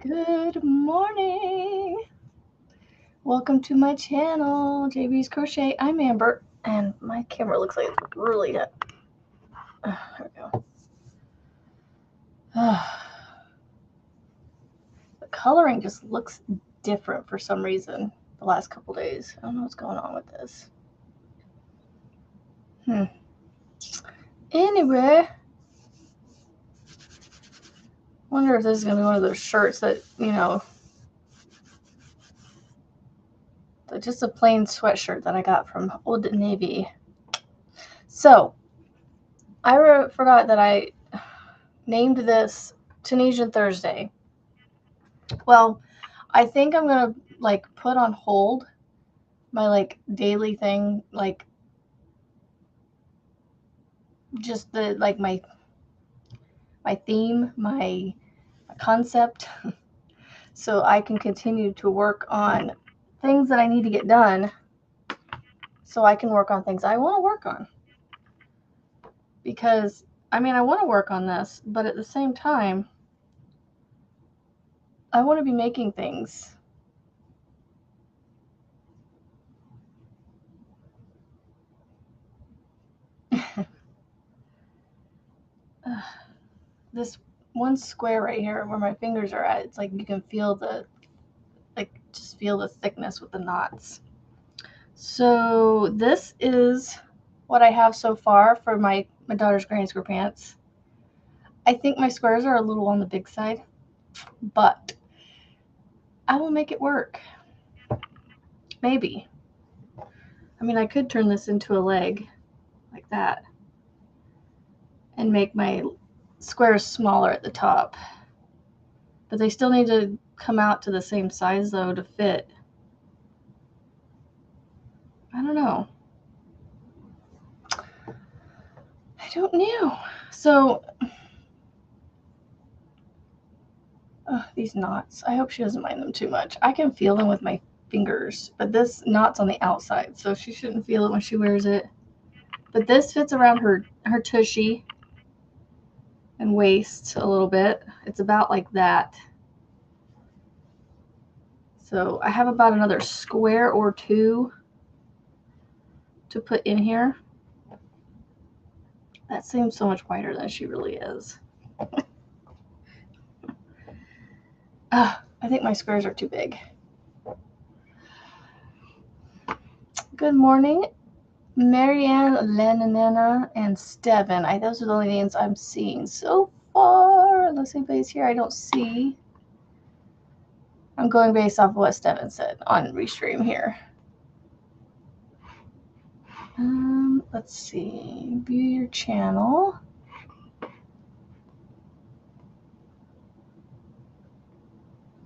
Good morning. Welcome to my channel, JB's Crochet. I'm Amber, and my camera looks like it's really hot. There we go. The coloring just looks different for some reason the last couple days. I don't know what's going on with this. Anyway, wonder if this is going to be one of those shirts that, just a plain sweatshirt that I got from Old Navy. So, I forgot that I named this Tunisian Thursday. Well, I think I'm gonna put on hold my daily thing, just the my theme, my concept, so I can continue to work on things that I need to get done, so I can work on things I want to work on. Because I want to work on this, but at the same time, I want to be making things. This one square right here where my fingers are at, it's like you can feel just feel the thickness with the knots. So this is what I have so far for my daughter's granny square pants. I think my squares are a little on the big side, but I will make it work. Maybe. I could turn this into a leg like that and make my squares smaller at the top, but they still need to come out to the same size though to fit. I don't know. I don't know. So these knots, I hope she doesn't mind them too much. I can feel them with my fingers, but this knot's on the outside, so she shouldn't feel it when she wears it. But this fits around her tushy and waist a little bit. It's about like that. So I have about another square or two to put in here. That seems so much wider than she really is. I think my squares are too big. Good morning, Marianne, Lenanena, and Steven. Those are the only names I'm seeing so far. Unless anybody's here I don't see. I'm going based off of what Steven said on Restream here. Let's see. View your channel.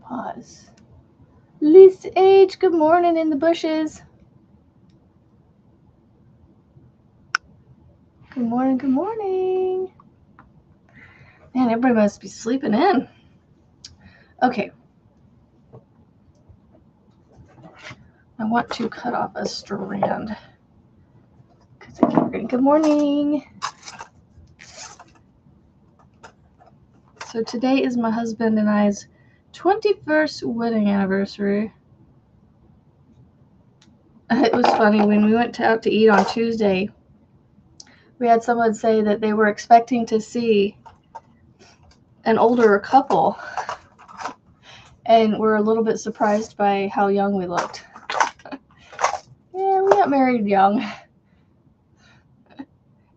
Pause. Lisa H, good morning in the bushes. Good morning, good morning. Man, everybody must be sleeping in. Okay. I want to cut off a strand. Good morning. So today is my husband and I's 21st wedding anniversary. It was funny when we went out to eat on Tuesday. We had someone say that they were expecting to see an older couple, and we're a little bit surprised by how young we looked. Yeah, we got married young.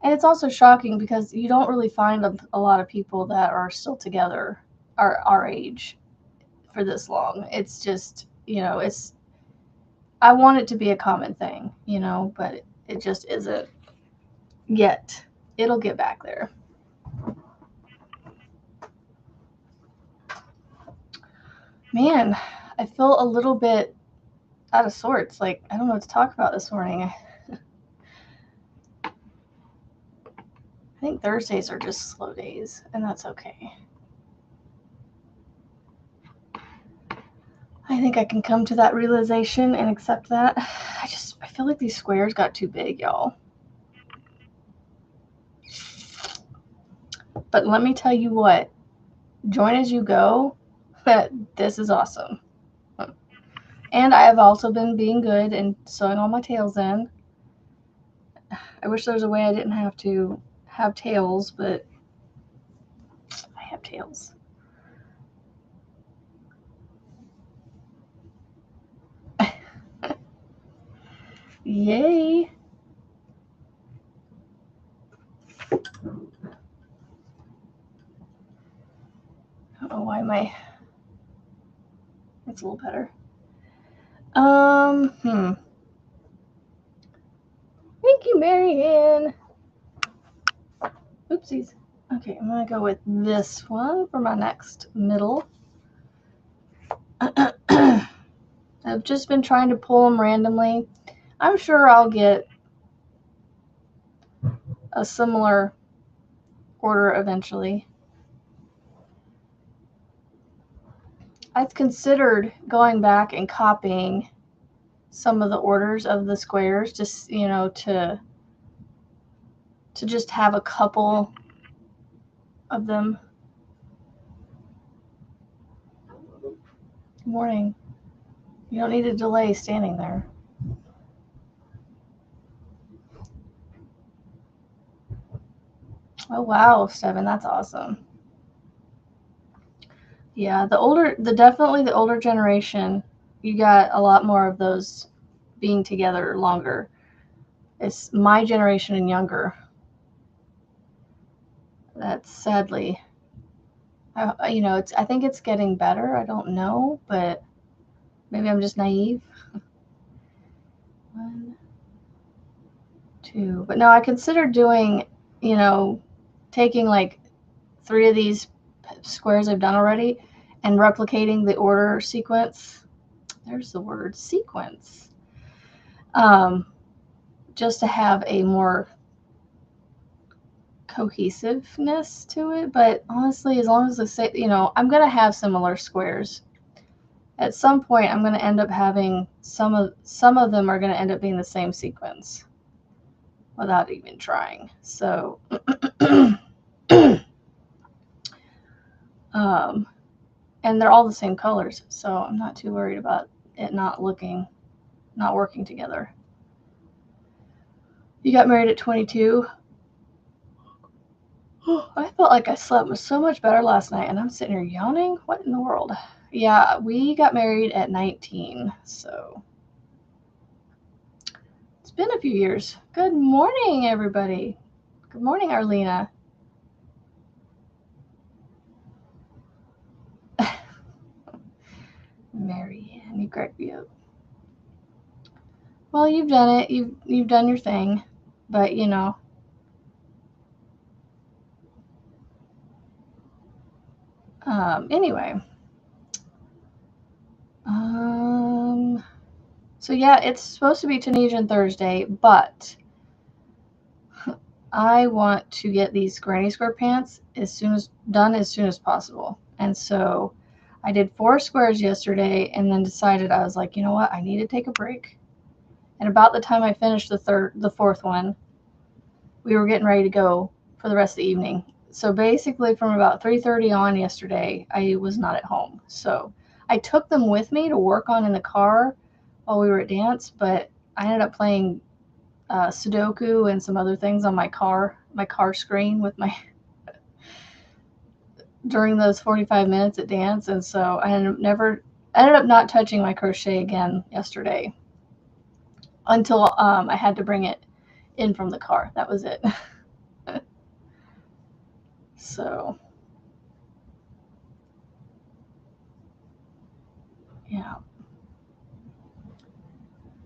And it's also shocking because you don't really find a lot of people that are still together our age for this long. It's just, I want it to be a common thing, but it just isn't yet. It'll get back there. Man, I feel a little bit out of sorts. I don't know what to talk about this morning. I think Thursdays are just slow days, and that's okay. I think I can come to that realization and accept that. I feel like these squares got too big, y'all. But let me tell you what, join as you go This is awesome. And I have also been being good and sewing all my tails in. I wish there was a way I didn't have to have tails, but I have tails. Yay! I don't know why it's a little better. Thank you, Marianne. Oopsies. Okay, I'm gonna go with this one for my next middle. I've just been trying to pull them randomly. I'm sure I'll get a similar order eventually. I've considered going back and copying some of the orders of the squares, just, you know, to just have a couple of them. Good morning. You don't need to delay standing there. Oh wow, 7, that's awesome. Yeah, definitely the older generation, you got a lot more of those being together longer. It's my generation and younger. That's sadly, you know, I think it's getting better. I don't know, but maybe I'm just naive. 1, 2, but no, I considered doing, you know, taking like 3 of these squares I've done already and replicating the order sequence. There's the word, sequence. Just to have a more cohesiveness to it. But honestly, as long as you know, I'm gonna have similar squares. At some point, I'm gonna end up having some of them are gonna end up being the same sequence without even trying. So, and they're all the same colors, so I'm not too worried about it not working together. You got married at 22. I felt like I slept so much better last night, and I'm sitting here yawning. What in the world? Yeah, we got married at 19, so it's been a few years. Good morning, everybody. Good morning, Arlena. Marianne, you crack me up. Well, you've done it. You've done your thing, but you know. Anyway. So yeah, it's supposed to be Tunisian Thursday, but I want to get these granny square pants done as soon as possible. And so I did 4 squares yesterday and then decided, I was like, you know what, I need to take a break. And about the time I finished the 4th one, we were getting ready to go for the rest of the evening. So basically from about 3:30 on yesterday, I was not at home. So I took them with me to work on in the car while we were at dance, but I ended up playing Sudoku and some other things on my car screen with my during those 45 minutes at dance, and so I ended up not touching my crochet again yesterday until I had to bring it in from the car. That was it. So yeah.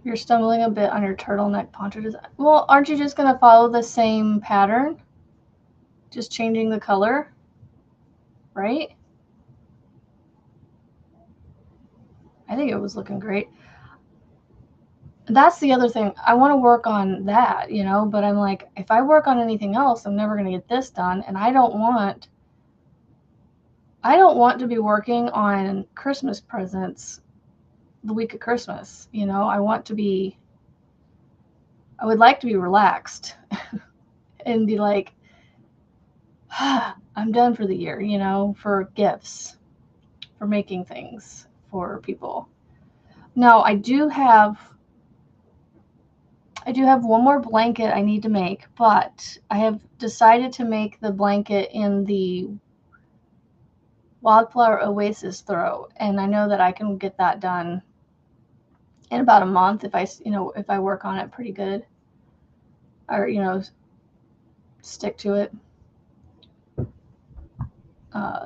You're stumbling a bit on your turtleneck poncho design. Well, aren't you just going to follow the same pattern? Just changing the color, right? I think it was looking great. That's the other thing. I want to work on that, you know, but I'm like, if I work on anything else, I'm never going to get this done. And I don't want to be working on Christmas presents the week of Christmas. You know, I would like to be relaxed and be like, I'm done for the year, you know, for gifts making things for people. Now I do have one more blanket I need to make, but I have decided to make the blanket in the Wildflower Oasis throw, and I know that I can get that done in about a month if I work on it pretty good, or stick to it.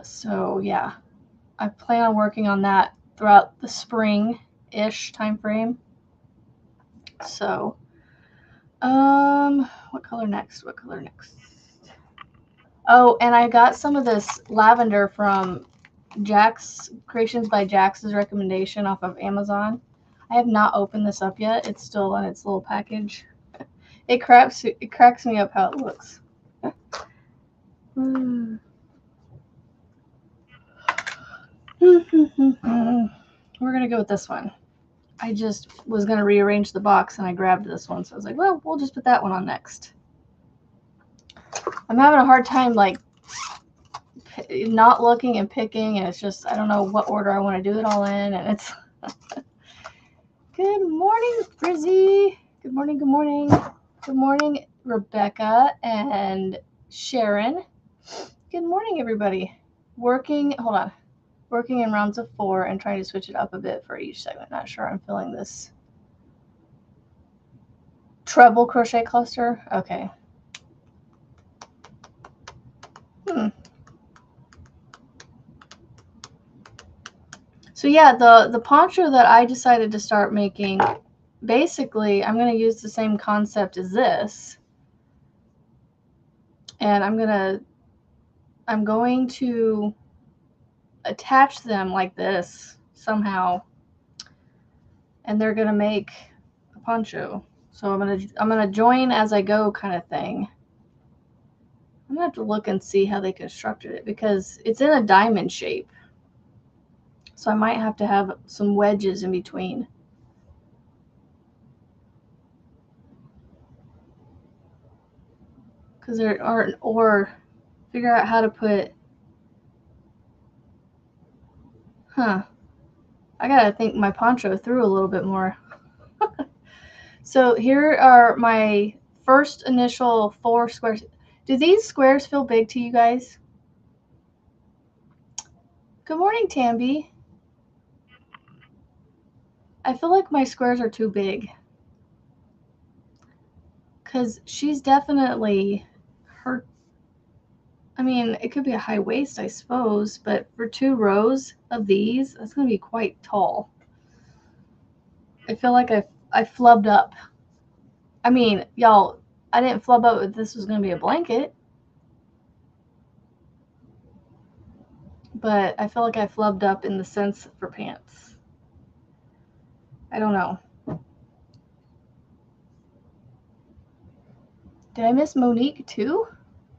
So yeah, I plan on working on that throughout the spring-ish time frame. So, what color next? What color next? Oh, and I got some of this lavender from Jax Creations by Jax's recommendation off of Amazon. I have not opened this up yet. It's still in its little package. It cracks me up how it looks. We're gonna go with this one. I just was gonna rearrange the box and I grabbed this one, so I was like, well, we'll just put that one on next. I'm having a hard time like not looking and picking, and it's just I don't know what order I want to do it all in, and it's Good morning, Frizzy. Good morning, good morning. Good morning, Rebecca and Sharon. Good morning, everybody. Working in rounds of 4 and trying to switch it up a bit for each segment. Not sure I'm feeling this treble crochet cluster. Okay. So yeah, the poncho that I decided to start making, basically I'm going to use the same concept as this, and I'm going to attach them like this somehow, and they're going to make a poncho. So I'm going to join as I go kind of thing. I'm going to have to look and see how they constructed it because it's in a diamond shape. So I might have to have some wedges in between. Because there aren't, or figure out how to put, I gotta think my poncho through a little bit more. So here are my first initial 4 squares. Do these squares feel big to you guys? Good morning, Tamby. I feel like my squares are too big. Because she's definitely I mean, it could be a high waist, I suppose, but for 2 rows of these, that's going to be quite tall. I feel like I flubbed up. I mean, y'all, I didn't flub up if this was going to be a blanket. But I feel like I flubbed up in the sense for pants. I don't know. Did I miss Monique too?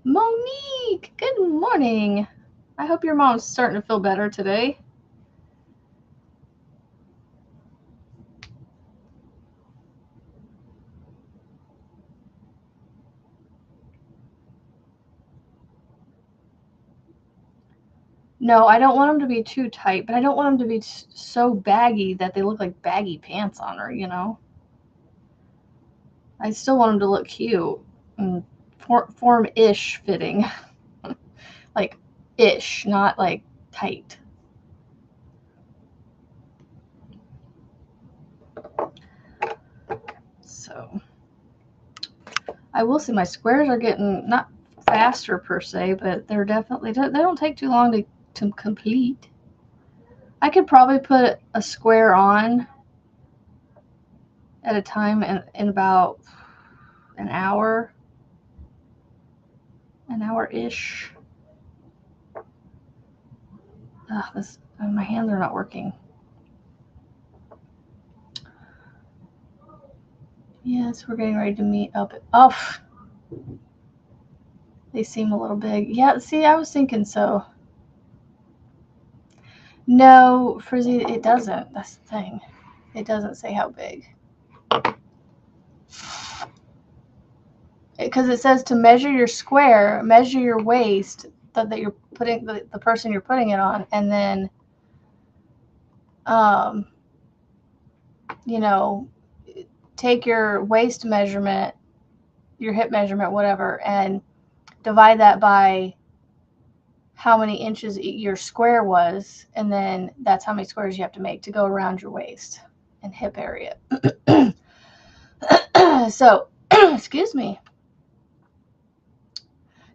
Monique, good morning. I hope your mom's starting to feel better today. No, I don't want them to be too tight, but I don't want them to be so baggy that they look like baggy pants on her, you know? I still want them to look cute and form-ish fitting. Like, ish, not like tight. So, I will say my squares are getting not faster per se, but they're definitely, they don't take too long to complete. I could probably put a square on at a time in about an hour-ish. My hands are not working. Yes, we're getting ready to meet up. Oh, they seem a little big. Yeah, see, I was thinking so. No, Frizzy, it doesn't. That's the thing. It doesn't say how big. Because it says to measure your square, measure your waist that you're putting, the person you're putting it on, and then you know, take your waist measurement, your hip measurement, whatever, and divide that by how many inches your square was, and then that's how many squares you have to make to go around your waist and hip area. So, excuse me.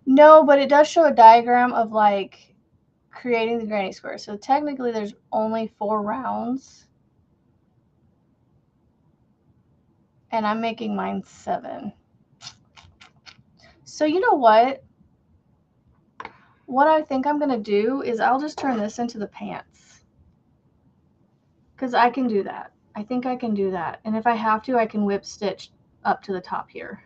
No, but it does show a diagram of like creating the granny square. So technically there's only 4 rounds. And I'm making mine 7. So you know what? What I think I'm going to do is I'll just turn this into the pants. Because I can do that. I think I can do that. And if I have to, I can whip stitch up to the top here.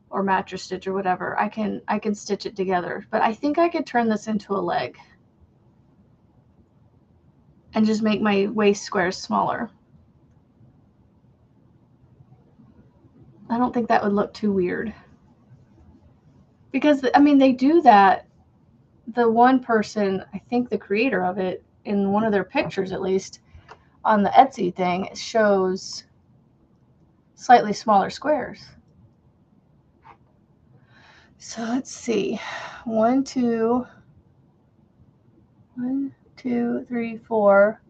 Or mattress stitch or whatever. I can stitch it together. But I think I could turn this into a leg. And just make my waist squares smaller. I don't think that would look too weird. Because, I mean, they do that. The one person, I think the creator of it, in one of their pictures at least, on the Etsy thing, it shows slightly smaller squares. So let's see. 1, 2, 3, 4,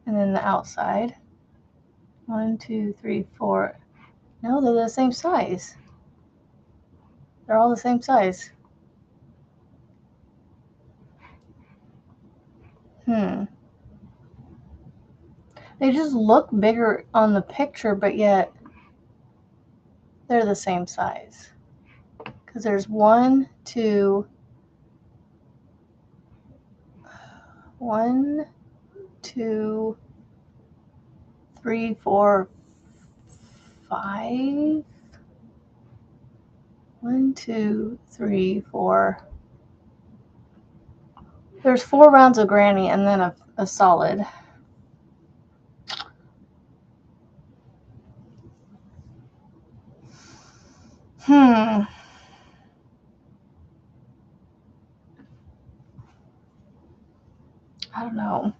and then the outside. 1, 2, 3, 4. No, they're the same size. They're all the same size. They just look bigger on the picture, but yet they're the same size. Because there's 1, 2, 1, 2, 3, 4, 5. 1, 2, 3, 4. There's 4 rounds of granny and then a solid. I don't know.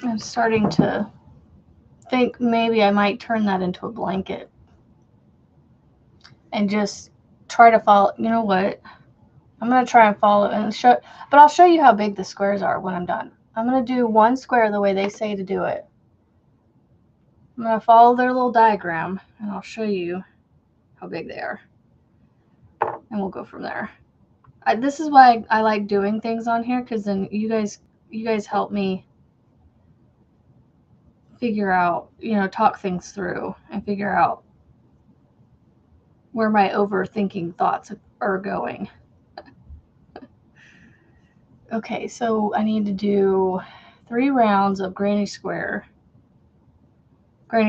I'm starting to think maybe I might turn that into a blanket and just try to follow. You know what? I'm going to try and follow and show, but I'll show you how big the squares are when I'm done. I'm going to do one square the way they say to do it. I'm going to follow their little diagram and I'll show you how big they are. And we'll go from there. This is why I like doing things on here, because then you guys help me figure out, talk things through and figure out where my overthinking thoughts are going. Okay, so I need to do 3 rounds of granny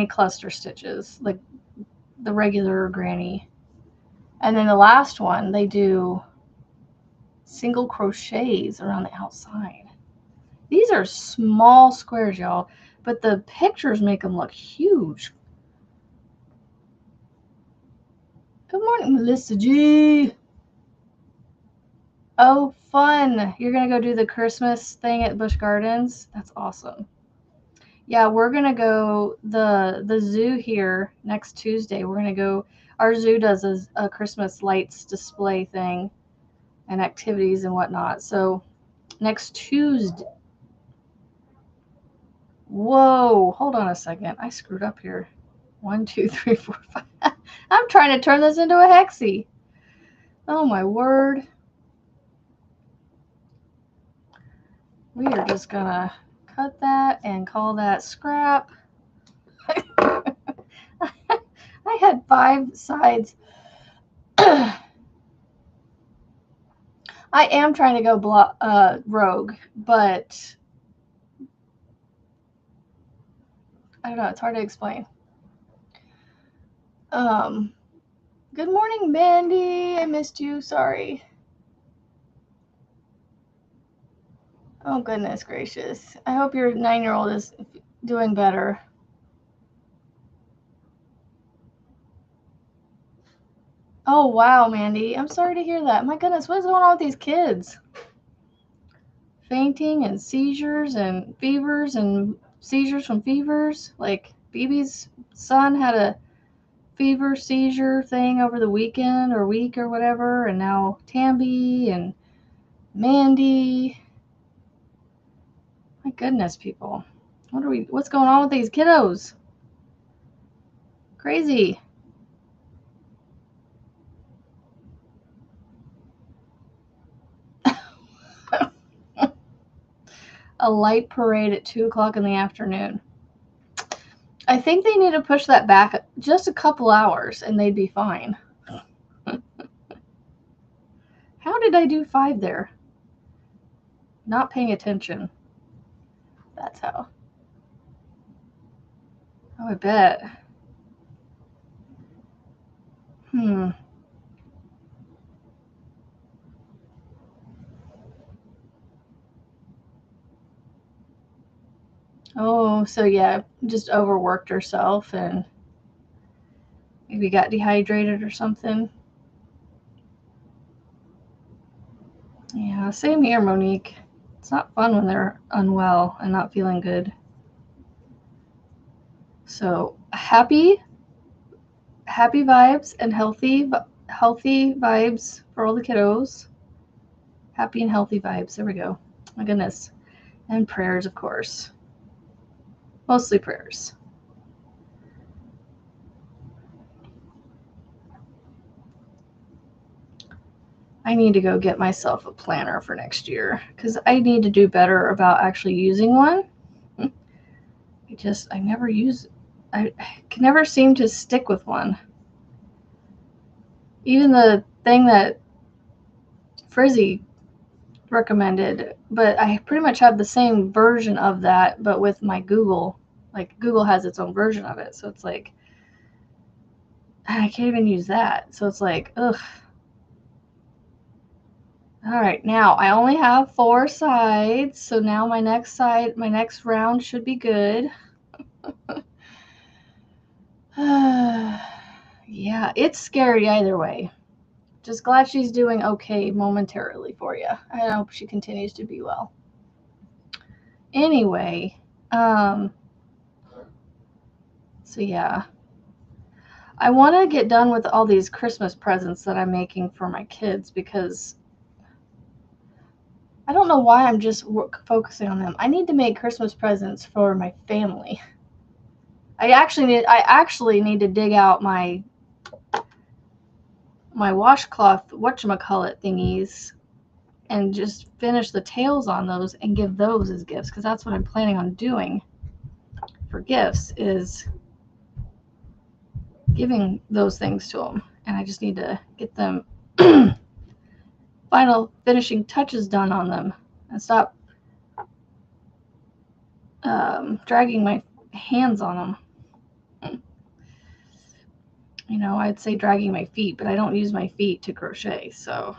cluster stitches, like the regular granny. And then the last one, they do single crochets around the outside. These are small squares, y'all, but the pictures make them look huge. Good morning, Melissa G. Oh, fun. You're going to go do the Christmas thing at Busch Gardens? That's awesome. Yeah, we're going to go the zoo here next Tuesday. We're going to go. Our zoo does a Christmas lights display thing and activities and whatnot. So next Tuesday. Whoa, hold on a second. I screwed up here. 1, 2, 3, 4, 5. I'm trying to turn this into a hexie. Oh my word. We are just gonna cut that and call that scrap. I had 5 sides. I am trying to go rogue, but I don't know. It's hard to explain. Good morning, Mandy. I missed you. Sorry. Oh, goodness gracious. I hope your 9-year-old is doing better. Oh, wow, Mandy. I'm sorry to hear that. My goodness, what is going on with these kids? Fainting and seizures and fevers and seizures from fevers. Like, BB's son had a fever seizure thing over the weekend or week or whatever, and now Tamby and Mandy. My goodness, people. What's going on with these kiddos? Crazy. A light parade at 2 o'clock in the afternoon. I think they need to push that back just a couple hours and they'd be fine. How did I do 5 there? Not paying attention. That's how. Oh, I bet. Oh, so yeah, just overworked herself and maybe got dehydrated or something. Yeah, same here, Monique. It's not fun when they're unwell and not feeling good. So happy vibes and healthy vibes for all the kiddos. Happy and healthy vibes. There we go. My goodness. And prayers, of course. Mostly prayers. I need to go get myself a planner for next year because I need to do better about actually using one. I never use, I can never seem to stick with one. Even the thing that Frizzy recommended, but I pretty much have the same version of that, but with my Google. Like, Google has its own version of it, so it's like, I can't even use that. So it's like, ugh. All right, now I only have 4 sides, so now my next round should be good. Yeah, it's scary either way. Just glad she's doing okay momentarily for you. I hope she continues to be well. Anyway, so yeah. I want to get done with all these Christmas presents that I'm making for my kids because I don't know why I'm just focusing on them. I need to make Christmas presents for my family. I actually need to dig out my washcloth whatchamacallit thingies and just finish the tails on those and give those as gifts because that's what I'm planning on doing for gifts is giving those things to them. And I just need to get them final finishing touches done on them and stop dragging my hands on them. You know, I'd say dragging my feet, but I don't use my feet to crochet, so.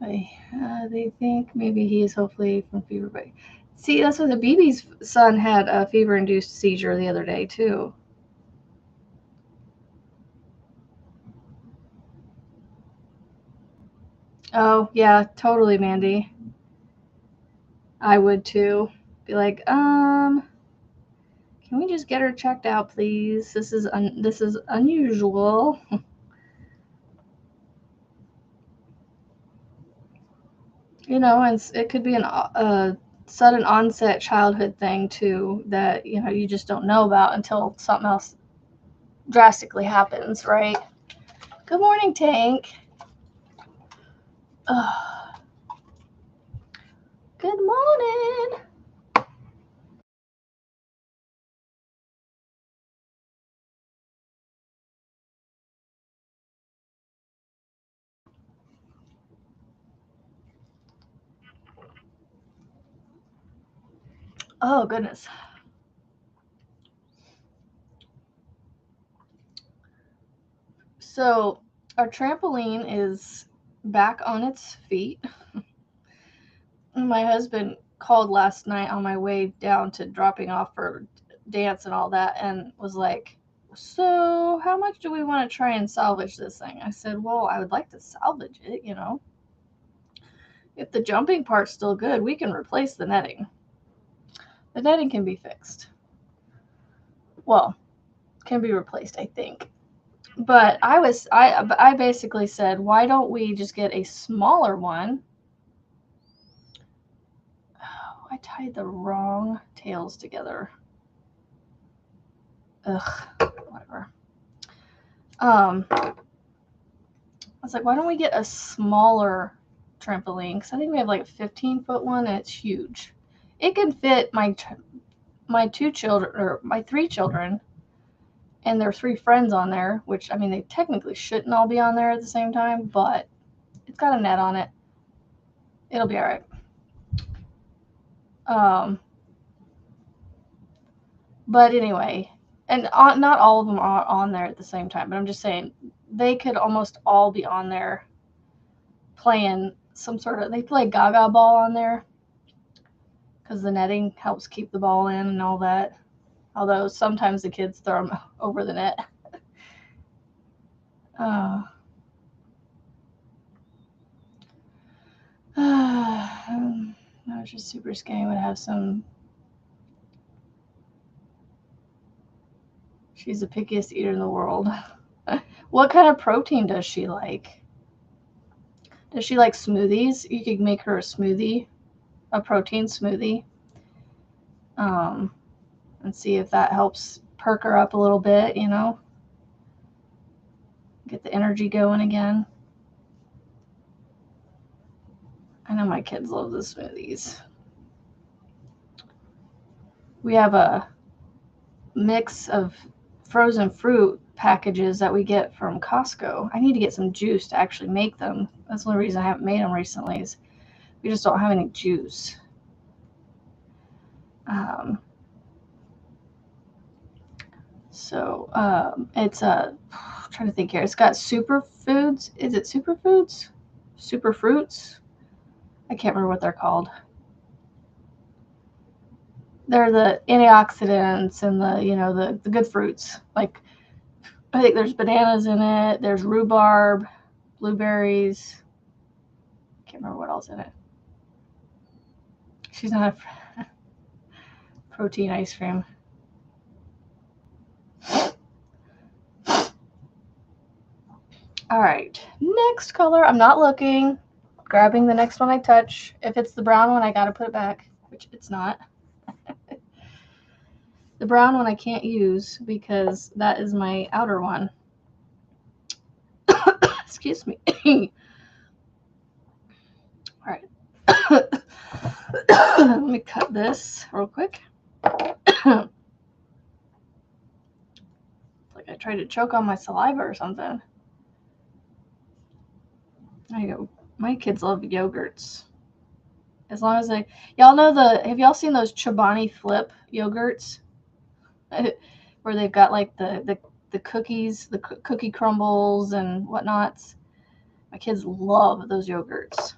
They think maybe he is hopefully from fever. But see, that's what the BB's son had a fever-induced seizure the other day, too. Oh, yeah, totally, Mandy. I would, too. Be like, can we just get her checked out, please? This is unusual. You know, and it could be a sudden onset childhood thing too that you just don't know about until something else drastically happens, right? Good morning, Tank. Good morning. Oh goodness. So our trampoline is back on its feet. My husband called last night on my way down to dropping off for dance and all that and was like, so how much do we want to try and salvage this thing? I said, well, I would like to salvage it, you know. If the jumping part's still good, we can replace the netting. The netting can be fixed. Well, can be replaced, I think. But I basically said, why don't we just get a smaller one? Oh, I tied the wrong tails together. Ugh, whatever. I was like, why don't we get a smaller trampoline? Because I think we have like a 15-foot one, and it's huge. It can fit my 2 children, or my 3 children, and their 3 friends on there, which, I mean, they technically shouldn't all be on there at the same time, but it's got a net on it. It'll be all right. But anyway, and not all of them are on there at the same time, but I'm just saying they could almost all be on there playing some sort of, they play gaga ball on there because the netting helps keep the ball in and all that. Although sometimes the kids throw them over the net. I was just super skinny. Would have some. She's the pickiest eater in the world. What kind of protein does she like? Does she like smoothies? You could make her a smoothie, a protein smoothie, and see if that helps perk her up a little bit, you know? Get the energy going again. I know my kids love the smoothies. We have a mix of frozen fruit packages that we get from Costco. I need to get some juice to actually make them. That's the only reason I haven't made them recently, is we just don't have any juice. It's I'm trying to think here. It's got superfoods. Is it superfoods? Superfruits? I can't remember what they're called. They're the antioxidants and the good fruits. Like, I think there's bananas in it. There's rhubarb, blueberries. Can't remember what else in it. She's not a protein ice cream. All right, next color. I'm not looking. Grabbing the next one I touch. If it's the brown one, I gotta put it back, which it's not. The brown one I can't use because that is my outer one. Excuse me. All right. Let me cut this real quick. Like I tried to choke on my saliva or something. There you go. My kids love yogurts. As long as y'all know have y'all seen those Chobani Flip yogurts? Where they've got like the cookies, the cookie crumbles and whatnots. My kids love those yogurts.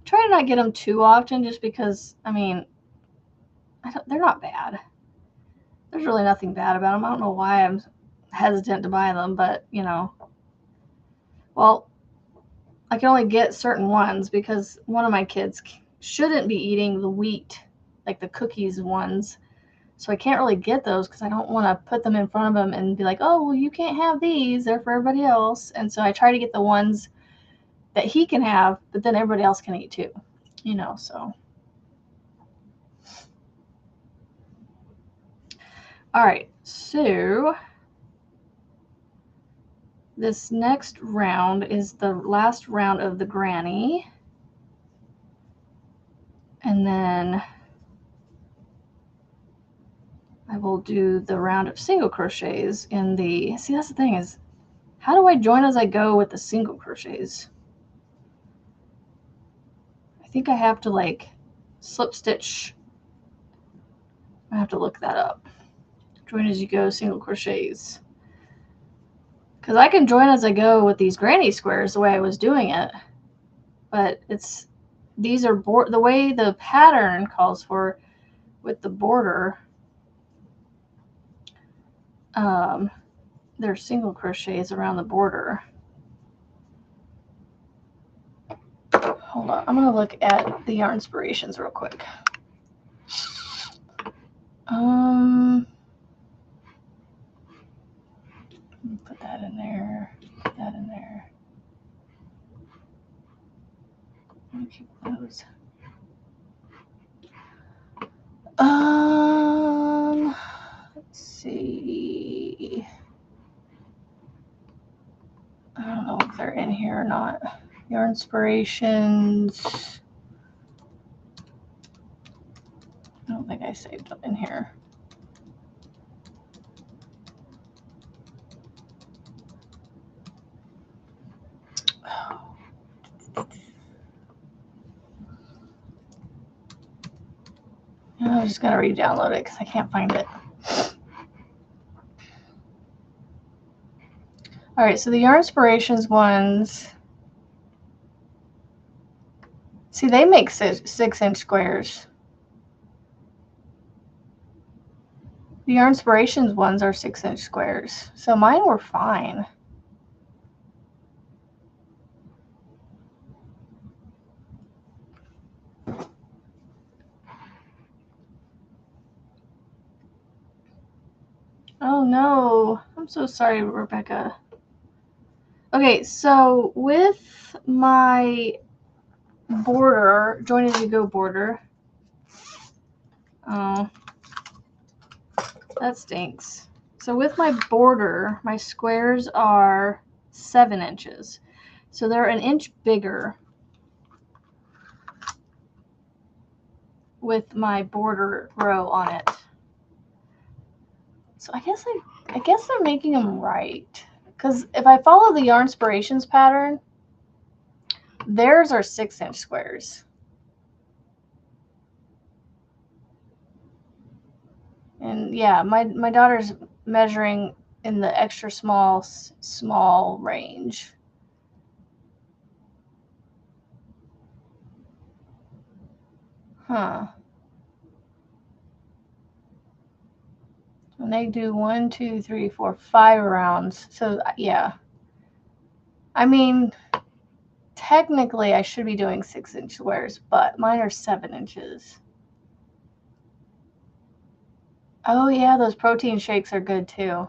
Try to not get them too often, just because, I mean, they're not bad. There's really nothing bad about them. I don't know why I'm hesitant to buy them, but, well, I can only get certain ones because one of my kids shouldn't be eating the wheat, like the cookies ones. So I can't really get those because I don't want to put them in front of him and be like, oh, well, you can't have these. They're for everybody else. And so I try to get the ones that he can have, but then everybody else can eat too, so. All right, so this next round is the last round of the granny. And then I will do the round of single crochets in the, see, that's the thing, is how do I join as I go with the single crochets? I think I have to like slip stitch. I have to look that up. Join as you go, single crochets. Because I can join as I go with these granny squares the way I was doing it. But these are the way the pattern calls for with the border. their single crochets around the border. Hold on, I'm gonna look at the yarn inspirations real quick. Put that in there, put that in there. Let me keep those. Let's see. I don't know if they're in here or not. Yarn inspirations. I don't think I saved them in here. I just gotta re-download it because I can't find it. All right, so the Yarn Inspirations ones. See, they make 6-inch squares. The Yarn Inspirations ones are 6-inch squares, so mine were fine. Oh no, I'm so sorry, Rebecca. Okay, so with my border, Join as you go border. Oh, that stinks. So with my border, my squares are 7 inches. So they're an inch bigger with my border row on it. So I guess they're making them right. Because if I follow the Yarn Inspirations pattern, theirs are 6-inch squares. And yeah, my daughter's measuring in the extra small range. Huh. And they do 1, 2, 3, 4, 5 rounds. So yeah. I mean, technically I should be doing 6-inch squares, but mine are 7 inches. Oh yeah, those protein shakes are good too.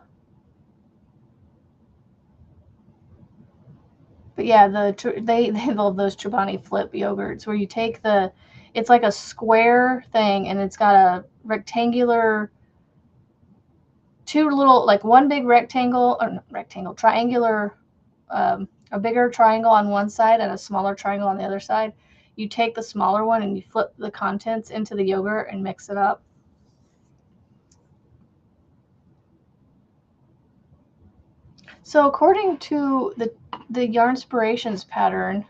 But yeah, they love those Chobani Flip yogurts where you take it's like a square thing and it's got a rectangular, two little, like one big rectangle, or not rectangle, triangular, a bigger triangle on one side and a smaller triangle on the other side. You take the smaller one and you flip the contents into the yogurt and mix it up. So according to the Yarn Inspirations pattern,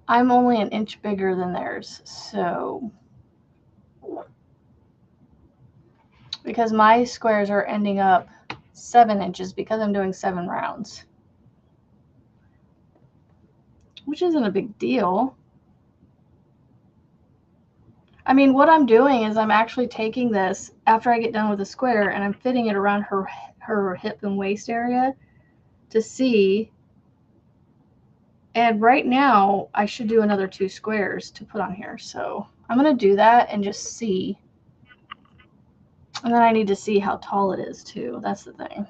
I'm only an inch bigger than theirs. So because my squares are ending up 7 inches because I'm doing 7 rounds, which isn't a big deal. I mean, what I'm doing is I'm actually taking this after I get done with the square and I'm fitting it around her hip and waist area to see. And right now I should do another 2 squares to put on here. So I'm going to do that and just see. And then I need to see how tall it is too. That's the thing.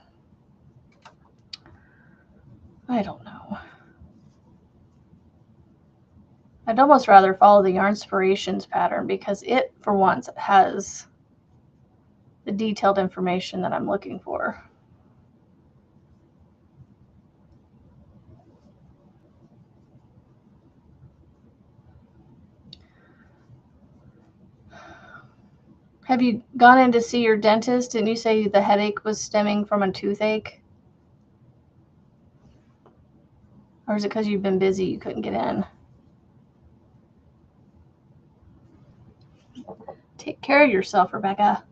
I don't know. I'd almost rather follow the Yarn Inspirations pattern because it, for once, has the detailed information that I'm looking for. Have you gone in to see your dentist? Didn't you say the headache was stemming from a toothache? Or is it because you've been busy you couldn't get in? Take care of yourself, Rebecca.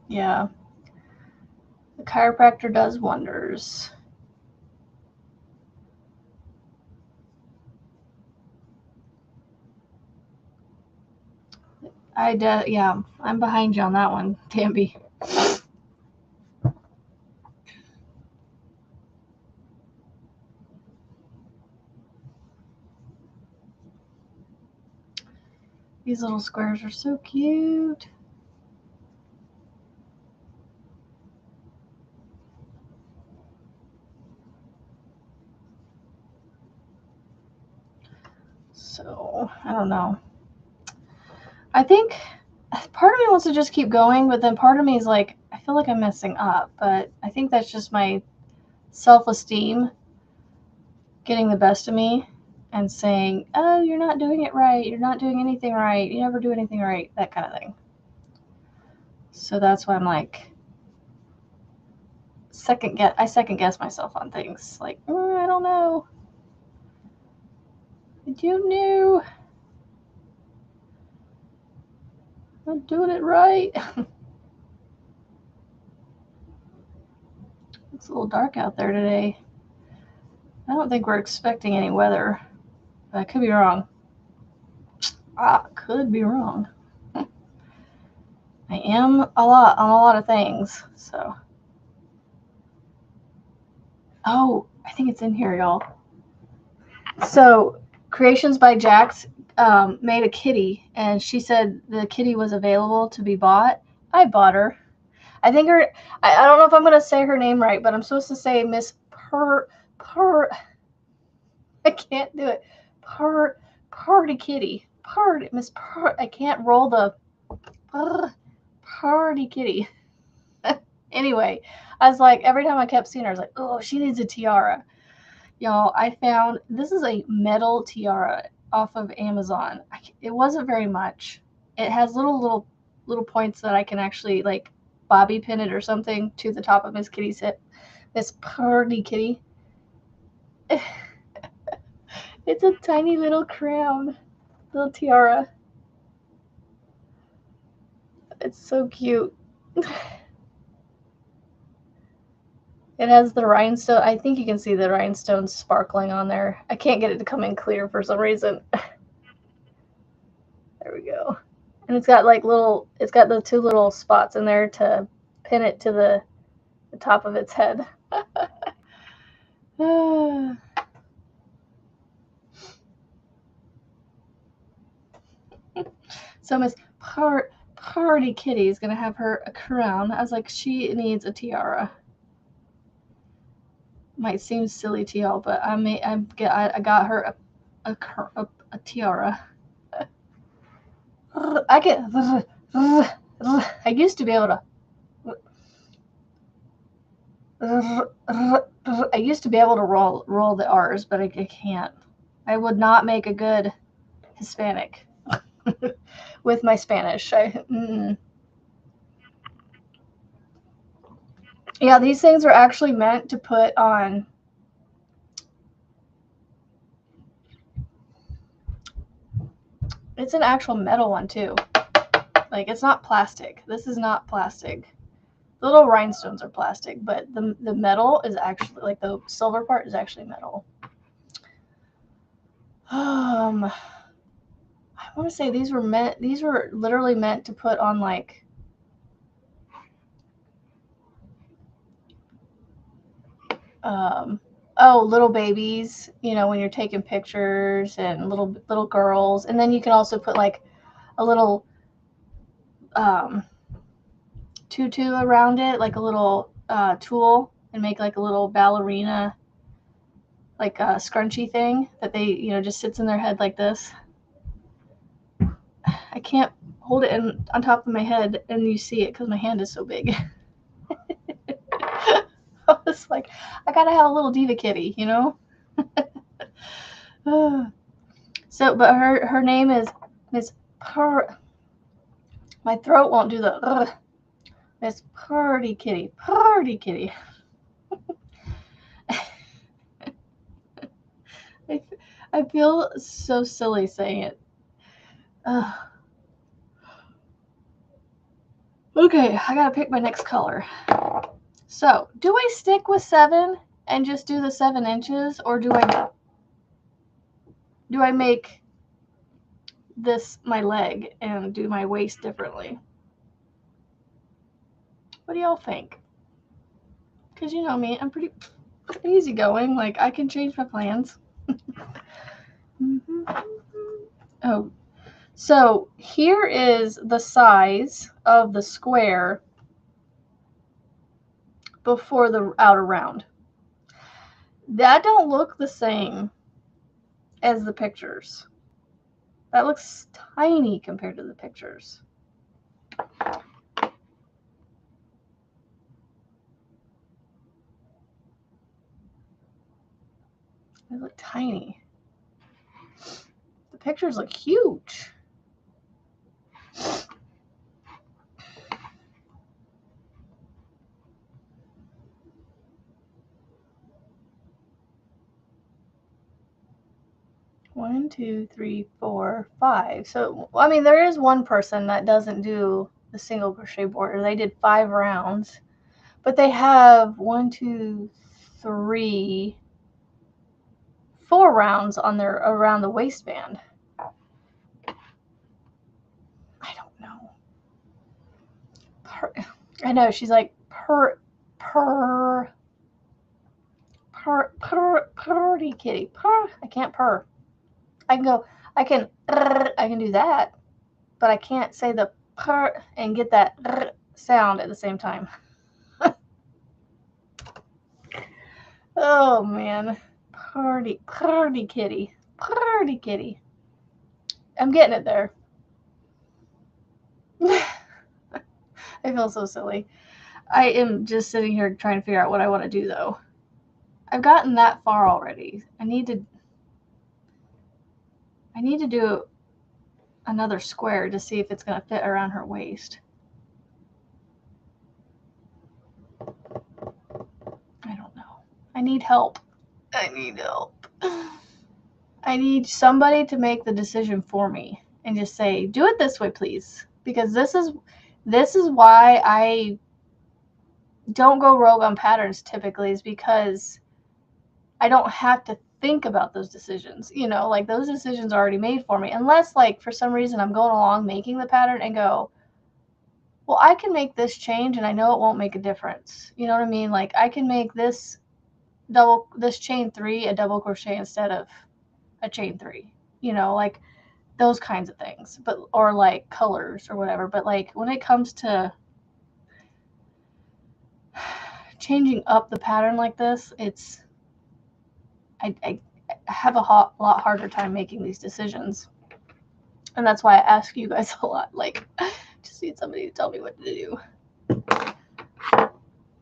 Yeah. The chiropractor does wonders. Yeah, I'm behind you on that one, Bambi. These little squares are so cute. So, I don't know. I think part of me wants to just keep going, but then part of me is like, I feel like I'm messing up. But I think that's just my self-esteem getting the best of me and saying, oh, you're not doing it right. You're not doing anything right. You never do anything right. That kind of thing. So that's why I'm like, I second guess myself on things. Like, I don't know. Did you know? I'm doing it right. It's a little dark out there today. I don't think we're expecting any weather. But I could be wrong. I could be wrong. I am on a lot of things. So, oh, I think it's in here, y'all. So, Creations by Jax made a kitty, and she said the kitty was available to be bought. I bought her. I think I don't know if I'm going to say her name right, but I'm supposed to say Miss I can't do it. Party Kitty. Miss I can't roll the Party Kitty. Anyway, I was like, every time I kept seeing her, I was like, oh, she needs a tiara. Y'all, I found this is a metal tiara off of Amazon. It wasn't very much. It has little points that I can actually like bobby pin it or something to the top of Miss Kitty's hip. Miss Party Kitty. It's a tiny little crown, little tiara. It's so cute. It has the rhinestone. I think you can see the rhinestones sparkling on there. I can't get it to come in clear for some reason. There we go. And it's got like it's got the two little spots in there to pin it to the top of its head. So Miss Party Kitty is gonna have her a crown. I was like, she needs a tiara. Might seem silly to y'all, but I got her a tiara. I used to be able to. I used to be able to roll the R's, but I can't. I would not make a good Hispanic with my Spanish. Yeah, these things are actually meant to put on. It's an actual metal one too. Like, it's not plastic. This is not plastic. The little rhinestones are plastic, but the metal is actually, like, the silver part is actually metal. I want to say these were literally meant to put on, like, little babies, you know, when you're taking pictures, and little girls. And then you can also put like a little tutu around it, like a little tulle, and make like a little ballerina, like a scrunchy thing that they, you know, just sits in their head like this. I can't hold it on top of my head and you see it because my hand is so big. I was like, I gotta have a little diva kitty, you know. So, but her name is Miss My throat won't do the Miss Party Kitty. Party Kitty. I feel so silly saying it. Okay, I gotta pick my next color. So, do I stick with 7 and just do the 7 inches, or do I make my leg and do my waist differently. What do y'all think? Because you know me, I'm pretty easygoing. Like, I can change my plans. Oh, so here is the size of the square before the outer round. That don't look the same as the pictures. That looks tiny compared to the pictures. They look tiny. The pictures look huge. One, two, three, four, five. So, I mean, there is one person that doesn't do the single crochet border. They did 5 rounds, but they have 1, 2, 3, 4 rounds on their around the waistband. I don't know. I know she's like purdy kitty. Purr. I can't purr. I can go. I can do that, but I can't say the purr and get that sound at the same time. Oh man, purdy kitty, purdy kitty. I'm getting it there. I feel so silly. I am just sitting here trying to figure out what I want to do though. I've gotten that far already. I need to do another square to see if it's going to fit around her waist. I don't know. I need help. I need help. I need somebody to make the decision for me and just say, do it this way, please. Because this is why I don't go rogue on patterns typically, is because I don't have to think about those decisions. You know, like those decisions are already made for me. Unless like for some reason I'm going along making the pattern and go, well, I can make this change and I know it won't make a difference. You know what I mean? Like I can make this chain 3 a double crochet instead of a chain 3. You know, like those kinds of things. But or like colors or whatever. But like when it comes to changing up the pattern like this, it's I have a lot harder time making these decisions. And that's why I ask you guys a lot. Like, just need somebody to tell me what to do.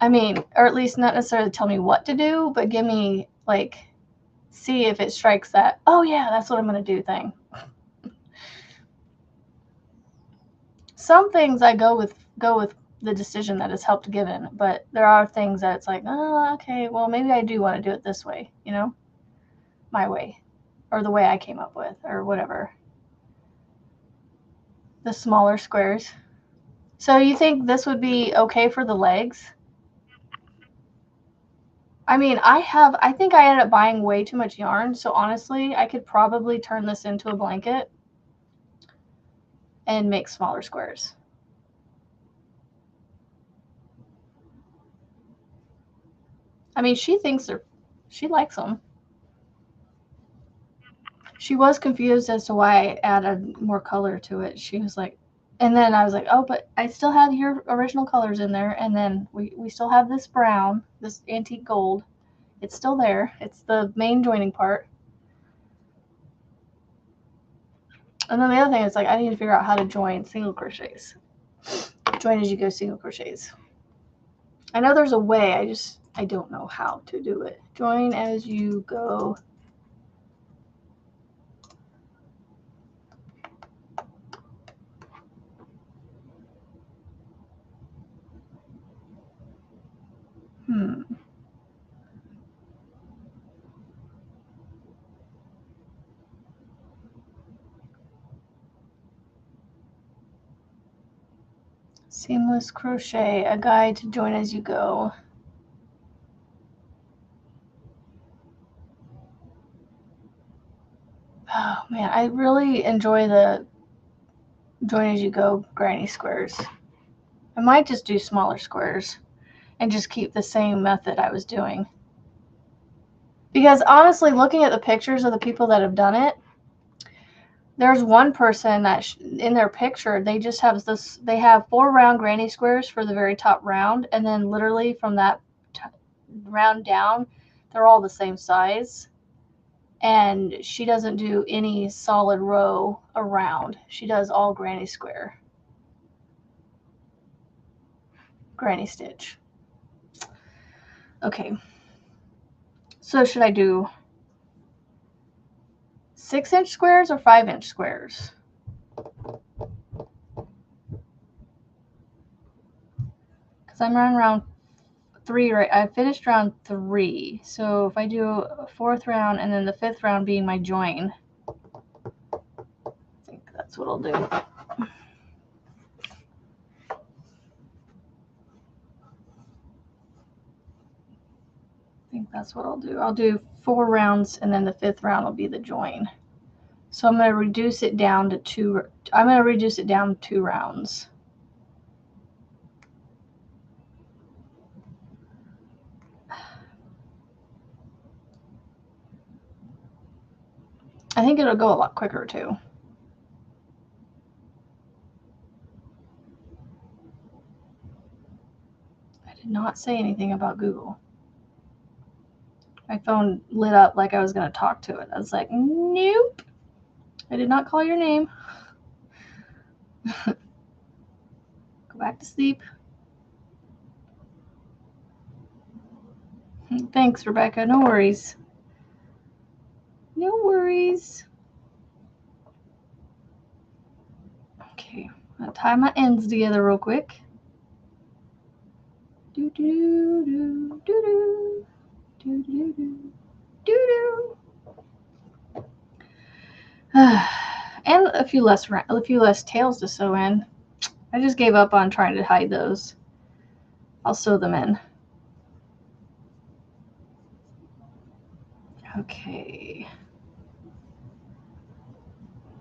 I mean, or at least not necessarily tell me what to do, but give me, like, see if it strikes that, oh yeah, that's what I'm going to do thing. Some things I go with the decision that is helped given, but there are things that it's like, oh, okay, well, maybe I do want to do it this way, you know, my way, or the way I came up with, or whatever. The smaller squares. So you think this would be okay for the legs? I mean, I think I ended up buying way too much yarn, so honestly, I could probably turn this into a blanket and make smaller squares. I mean, she likes them. She was confused as to why I added more color to it. She was like, and then I was like, oh, but I still have your original colors in there, and then we still have this brown, this antique gold. It's still there. It's the main joining part. And then the other thing is like I need to figure out how to join single crochets. Join as you go single crochets. I know there's a way, I don't know how to do it. Join as you go. Seamless crochet, a guide to join as you go. Oh man, I really enjoy the join as you go granny squares. I might just do smaller squares and just keep the same method I was doing. Because honestly, looking at the pictures of the people that have done it, there's one person that in their picture, they just have this, they have 4 round granny squares for the very top round, and then literally from that round down, they're all the same size. And she doesn't do any solid row around. She does all granny square. Granny stitch. Okay. So should I do 6-inch squares or 5-inch squares? Because I'm running round 3, right? I finished round 3. So if I do a 4th round and then the 5th round being my join, I think that's what I'll do. I think that's what I'll do. I'll do 4 rounds and then the 5th round will be the join. So I'm going to reduce it down to 2. I'm going to reduce it down 2 rounds. I think it'll go a lot quicker too. I did not say anything about Google. My phone lit up like I was going to talk to it. I was like, nope. I did not call your name. Go back to sleep. Thanks, Rebecca. No worries. No worries. Okay, I'm gonna tie my ends together real quick. Do do do do do do do do do do. And a few less tails to sew in. I just gave up on trying to hide those. I'll sew them in. Okay.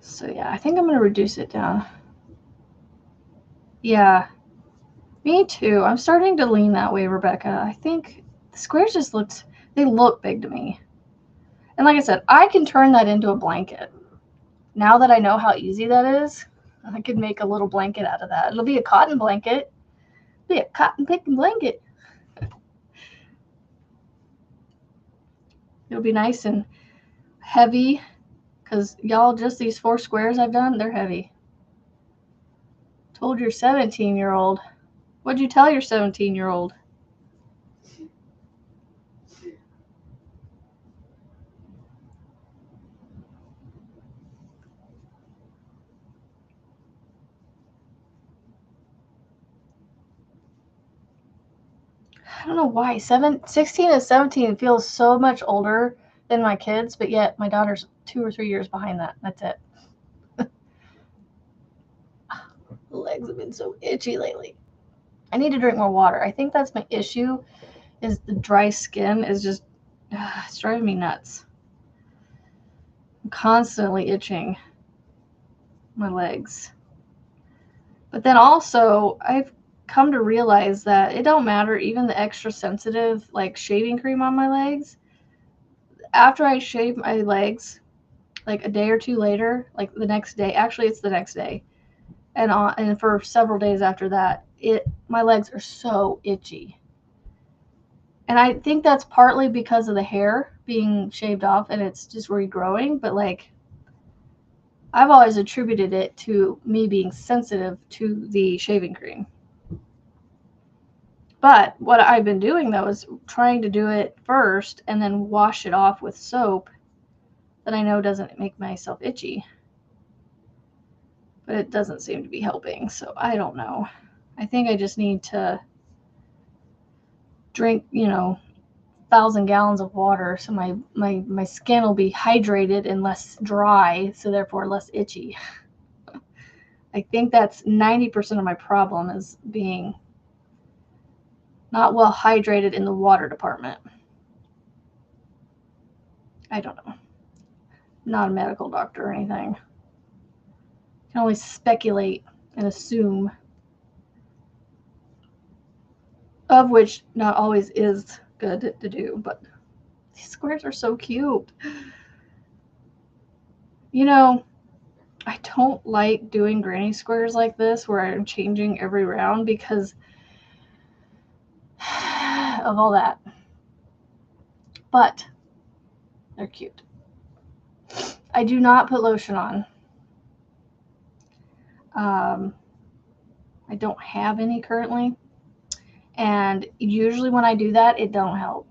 So yeah, I think I'm gonna reduce it down. Yeah, me too. I'm starting to lean that way, Rebecca. I think the squares just they look big to me. And like I said, I can turn that into a blanket. Now that I know how easy that is, I could make a little blanket out of that. It'll be a cotton blanket. It'll be a cotton picking blanket. It'll be nice and heavy because y'all, just these 4 squares I've done, they're heavy. Told your 17-year-old. What'd you tell your 17-year-old? I don't know why. 16 and 17 feels so much older than my kids, but yet my daughter's 2 or 3 years behind that. That's it. The legs have been so itchy lately. I need to drink more water. I think that's my issue, is the dry skin is just, it's driving me nuts. I'm constantly itching my legs. But then also, I've come to realize that it don't matter, even the extra sensitive, like shaving cream on my legs. After I shave my legs, like a day or 2 later, like the next day, actually it's the next day, and for several days after that, my legs are so itchy. And I think that's partly because of the hair being shaved off and it's just regrowing, but like I've always attributed it to me being sensitive to the shaving cream. But what I've been doing though is trying to do it first and then wash it off with soap that I know doesn't make myself itchy. But it doesn't seem to be helping, so I don't know. I think I just need to drink, 1,000 gallons of water so my skin will be hydrated and less dry, so therefore less itchy. I think that's 90% of my problem, is being not well hydrated in the water department. I don't know. not a medical doctor or anything. I can only speculate and assume, of which not always is good to do, but these squares are so cute. You know, I don't like doing granny squares like this where I'm changing every round because of all that. But they're cute. I do not put lotion on. I don't have any currently. And usually when I do that, it don't help.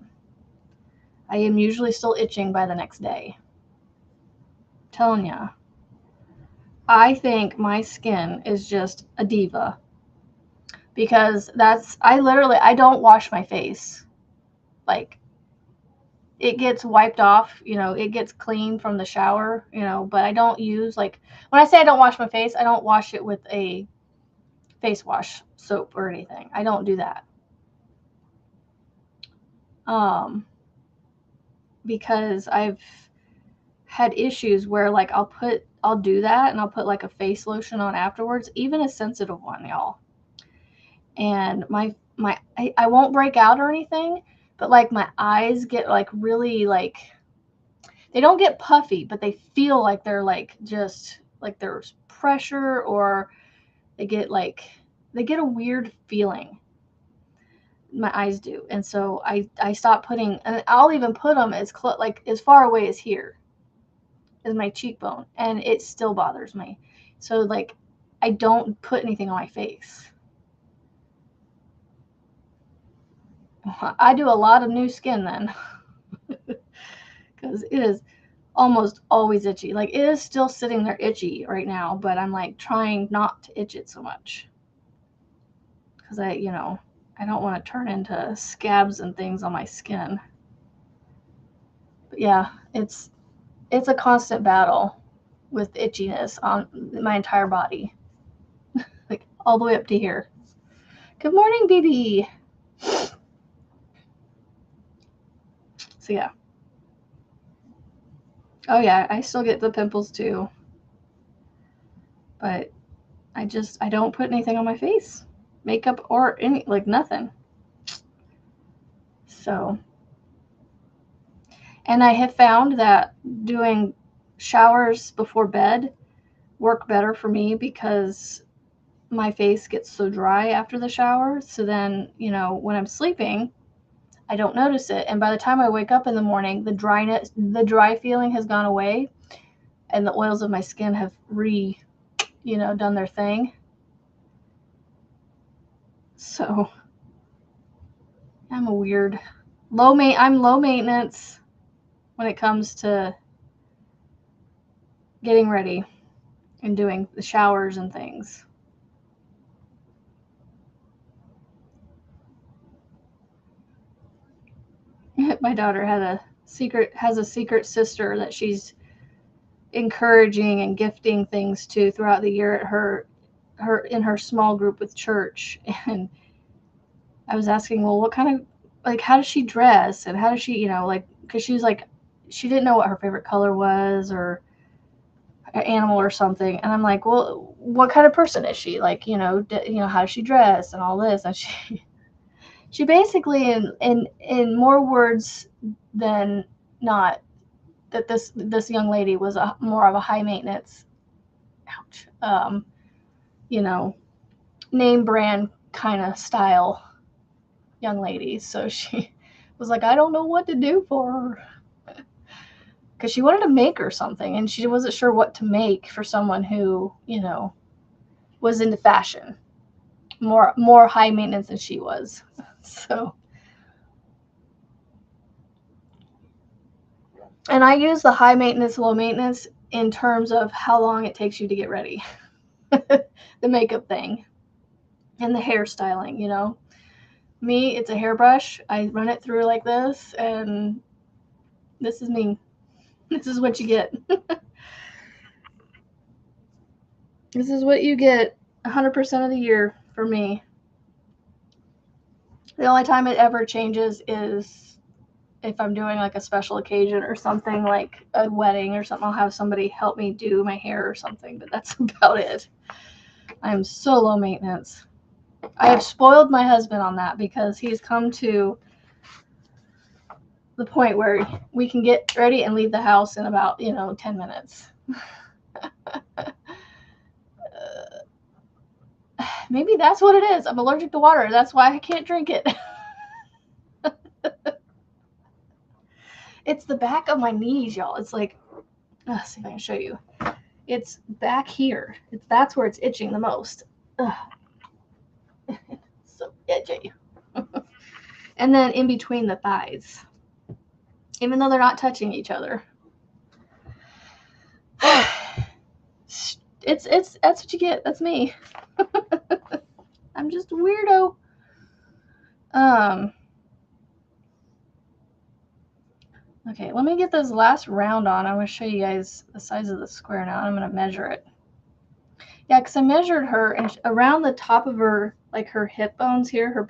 I am usually still itching by the next day. I'm telling ya. I think my skin is just a diva. Because I don't wash my face. Like, it gets wiped off, it gets clean from the shower, but I don't use, like, when I say I don't wash my face, I don't wash it with a face wash soap or anything. I don't do that. Because I've had issues where, like, I'll do that and I'll put like a face lotion on afterwards, even a sensitive one, y'all. And I won't break out or anything, but like my eyes get like really, like, they don't get puffy, but they feel like they're like just like there's pressure, or they get a weird feeling. My eyes do. And so I stopped putting, and I'll even put them as far away as here, as my cheekbone, and it still bothers me. So, like, I don't put anything on my face. I do a lot of new skin then. Because it is almost always itchy. Like, it is still sitting there itchy right now, but I'm like trying not to itch it so much. Because I don't want to turn into scabs and things on my skin. But yeah, it's a constant battle with itchiness on my entire body. Like, all the way up to here. Good morning, BB. So yeah. Oh yeah, I still get the pimples too. But I don't put anything on my face. Makeup or any, like, nothing. So, and I have found that doing showers before bed work better for me because my face gets so dry after the shower. So then, when I'm sleeping, I don't notice it. And by the time I wake up in the morning, the dry feeling has gone away, and the oils of my skin have done their thing. So I'm low maintenance when it comes to getting ready and doing the showers and things. My daughter has a secret sister that she's encouraging and gifting things to throughout the year at in her small group with church. And I was asking, well, what kind of, like, how does she dress, and how does she, because she was like, she didn't know what her favorite color was or an animal or something. And I'm like, well, what kind of person is she? Like, how does she dress and all this? And she basically, in more words than not, that this young lady was more of a high maintenance, name brand kind of style young lady. So she was like, I don't know what to do for her, because she wanted to make her something, and she wasn't sure what to make for someone who was into fashion, more high maintenance than she was. So, and I use the high maintenance, low maintenance in terms of how long it takes you to get ready. The makeup thing and the hairstyling, me, it's a hairbrush. I run it through like this, and this is me. This is what you get. This is what you get 100% of the year for me. The only time it ever changes is if I'm doing like a special occasion or something, like a wedding or something, I'll have somebody help me do my hair or something, but that's about it. I'm so low maintenance. I have spoiled my husband on that because he's come to the point where we can get ready and leave the house in about, 10 minutes. Maybe that's what it is. I'm allergic to water. That's why I can't drink it. It's the back of my knees, y'all. It's like, let's see if I can show you. It's back here. That's where it's itching the most. So itchy. And then in between the thighs, even though they're not touching each other. It's that's what you get. That's me. I'm just a weirdo. Okay, let me get this last round on. I'm going to show you guys the size of the square now. I'm going to measure it. Yeah, because I measured her, and around the top of her, like her hip bones here, her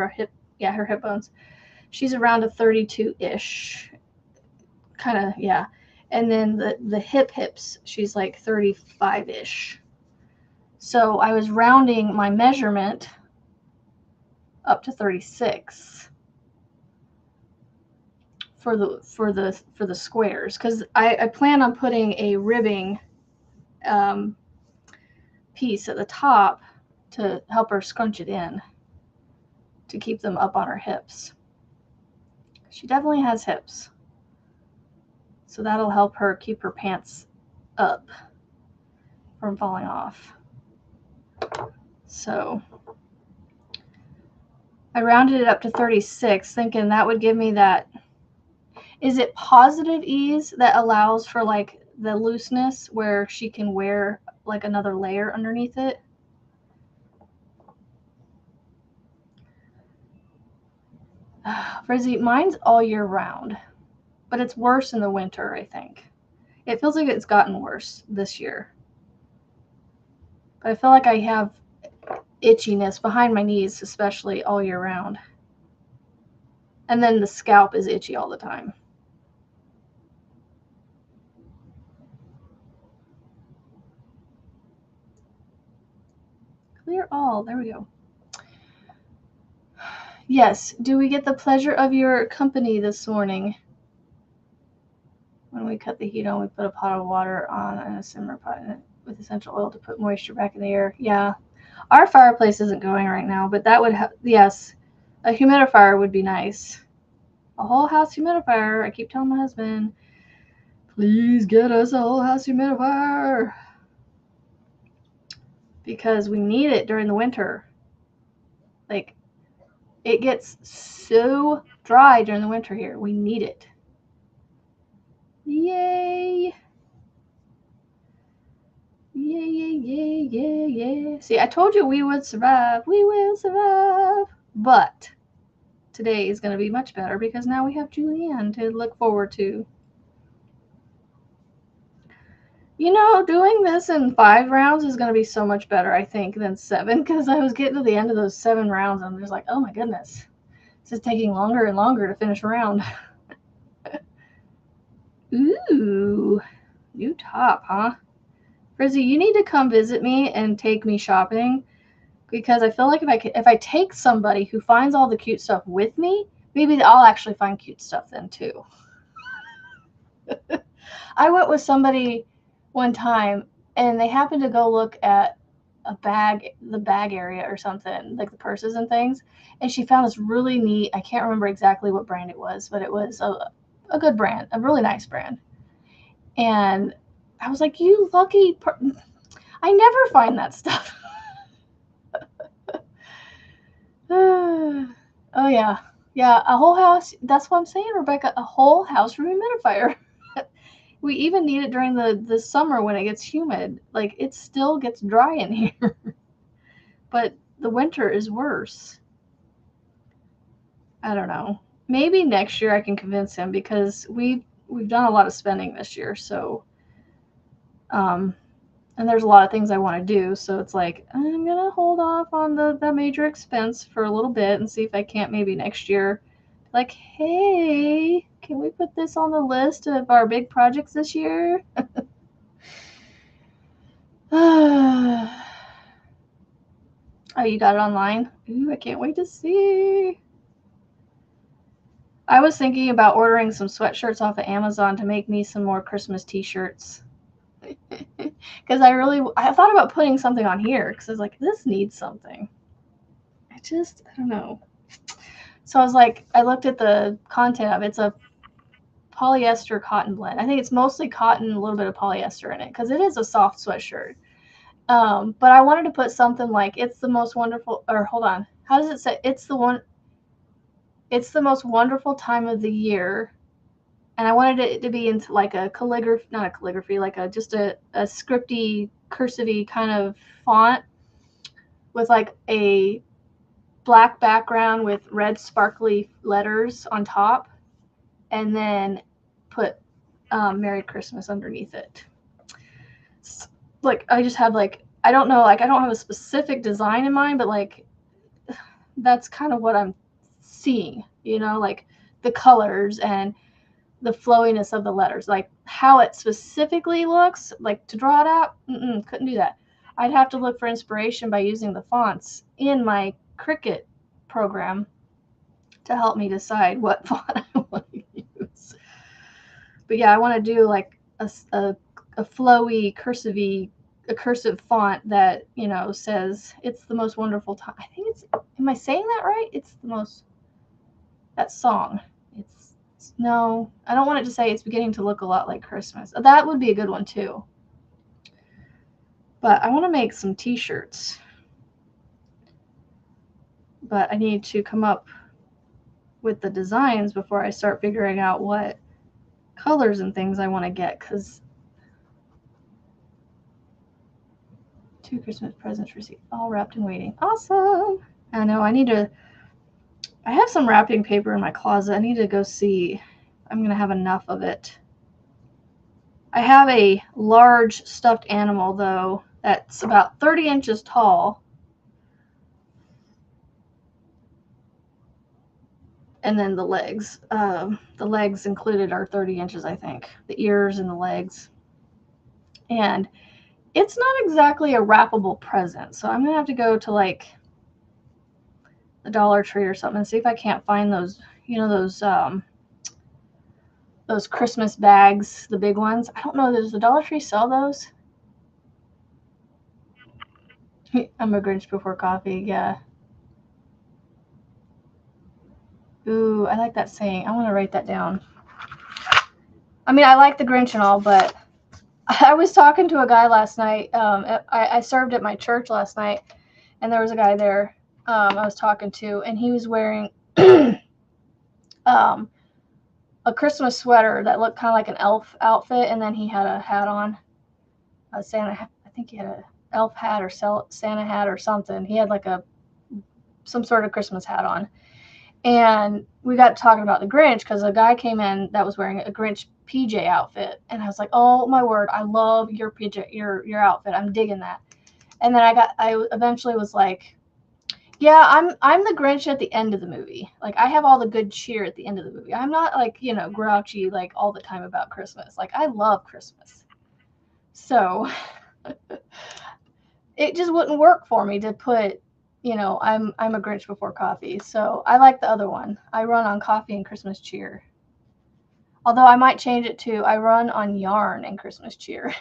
hip bones, she's around a 32-ish. Kind of, yeah. And then the hips, she's like 35-ish. So I was rounding my measurement up to 36 for the squares, because I plan on putting a ribbing piece at the top to help her scrunch it in to keep them up on her hips. She definitely has hips, so that'll help her keep her pants up from falling off. So I rounded it up to 36, thinking that would give me that. Is it positive ease that allows for like the looseness where she can wear like another layer underneath it? Frizzy, mine's all year round, but it's worse in the winter, I think. It feels like it's gotten worse this year. But I feel like I have itchiness behind my knees, especially all year round. And then the scalp is itchy all the time. Clear all. There we go. Yes. Do we get the pleasure of your company this morning? When we cut the heat on, we put a pot of water on and a simmer pot in it with essential oil to put moisture back in the air. Yeah. Our fireplace isn't going right now, but that would yes, a humidifier would be nice. A whole house humidifier. I keep telling my husband, please get us a whole house humidifier, because we need it during the winter. Like, it gets so dry during the winter here. We need it. Yay. Yay, yay, yay, yay, yay. See, I told you we would survive. We will survive. But today is going to be much better because now we have Julianne to look forward to. You know, doing this in 5 rounds is going to be so much better, I think, than 7, because I was getting to the end of those 7 rounds and I'm just like, oh my goodness, this is taking longer and longer to finish a round. Ooh, new top, huh? Frizzy, you need to come visit me and take me shopping, because I feel like if I take somebody who finds all the cute stuff with me, maybe I'll actually find cute stuff then too. I went with somebody one time and they happened to go look at the bag area or something, like the purses and things, and she found this really neat, I can't remember exactly what brand it was, but it was a good brand, a really nice brand. And I was like, you lucky I never find that stuff. Oh yeah, a whole house. That's what I'm saying, Rebecca, a whole house humidifier. We even need it during the summer when it gets humid. Like, it still gets dry in here. But the winter is worse. I don't know. Maybe next year I can convince him, because we've done a lot of spending this year, so and there's a lot of things I want to do, so it's like, I'm gonna hold off on that major expense for a little bit and see if I can't maybe next year Like, hey, can we put this on the list of our big projects this year? Oh, you got it online? Ooh, I can't wait to see. I was thinking about ordering some sweatshirts off of Amazon to make me some more Christmas t-shirts. Because I thought about putting something on here because I was like, this needs something. I don't know. So I was like, I looked at the content of it. It's a polyester cotton blend. I think it's mostly cotton, a little bit of polyester in it because it is a soft sweatshirt. But I wanted to put something like, it's the most wonderful, or hold on. How does it say? It's the most wonderful time of the year. And I wanted it to be into like a calligraphy, not a calligraphy, like just a scripty, cursive kind of font with like a black background with red sparkly letters on top, and then put Merry Christmas underneath it. Like, I just have like, I don't know, like I don't have a specific design in mind, but like that's kind of what I'm seeing, like the colors and the flowiness of the letters, like how it specifically looks, like to draw it out, couldn't do that. I'd have to look for inspiration by using the fonts in my Cricut program to help me decide what font I want to use. But yeah, I want to do like a flowy, cursive font that, says it's the most wonderful time. I think am I saying that right? It's the most, that song. No, I don't want it to say it's beginning to look a lot like Christmas. That would be a good one too. But I want to make some t-shirts. But I need to come up with the designs before I start figuring out what colors and things I want to get, because 2 Christmas presents received, all wrapped and waiting. Awesome. I know I have some wrapping paper in my closet. I need to go see. I'm going to have enough of it. I have a large stuffed animal, though, that's about 30 inches tall. And then the legs. The legs included are 30 inches, I think. The ears and the legs. And it's not exactly a wrappable present, so I'm going to have to go to, like, the Dollar Tree or something and see if I can't find those, those Christmas bags, the big ones. I don't know. Does the Dollar Tree sell those? I'm a Grinch before coffee. Yeah. Ooh, I like that saying. I want to write that down. I mean, I like the Grinch and all, but I was talking to a guy last night. I served at my church last night, and there was a guy there I was talking to, and he was wearing a Christmas sweater that looked kind of like an elf outfit, and then he had a hat on, a Santa. I think he had an elf hat or Santa hat or something. He had like some sort of Christmas hat on, and we got talking about the Grinch because a guy came in that was wearing a Grinch PJ outfit, and I was like, "Oh my word, I love your PJ, your outfit. I'm digging that." And then I eventually was like, yeah, I'm the Grinch at the end of the movie. Like, I have all the good cheer at the end of the movie. I'm not like, grouchy like all the time about Christmas. Like, I love Christmas. So it just wouldn't work for me to put, I'm a Grinch before coffee. So I like the other one. I run on coffee and Christmas cheer. Although I might change it to I run on yarn and Christmas cheer.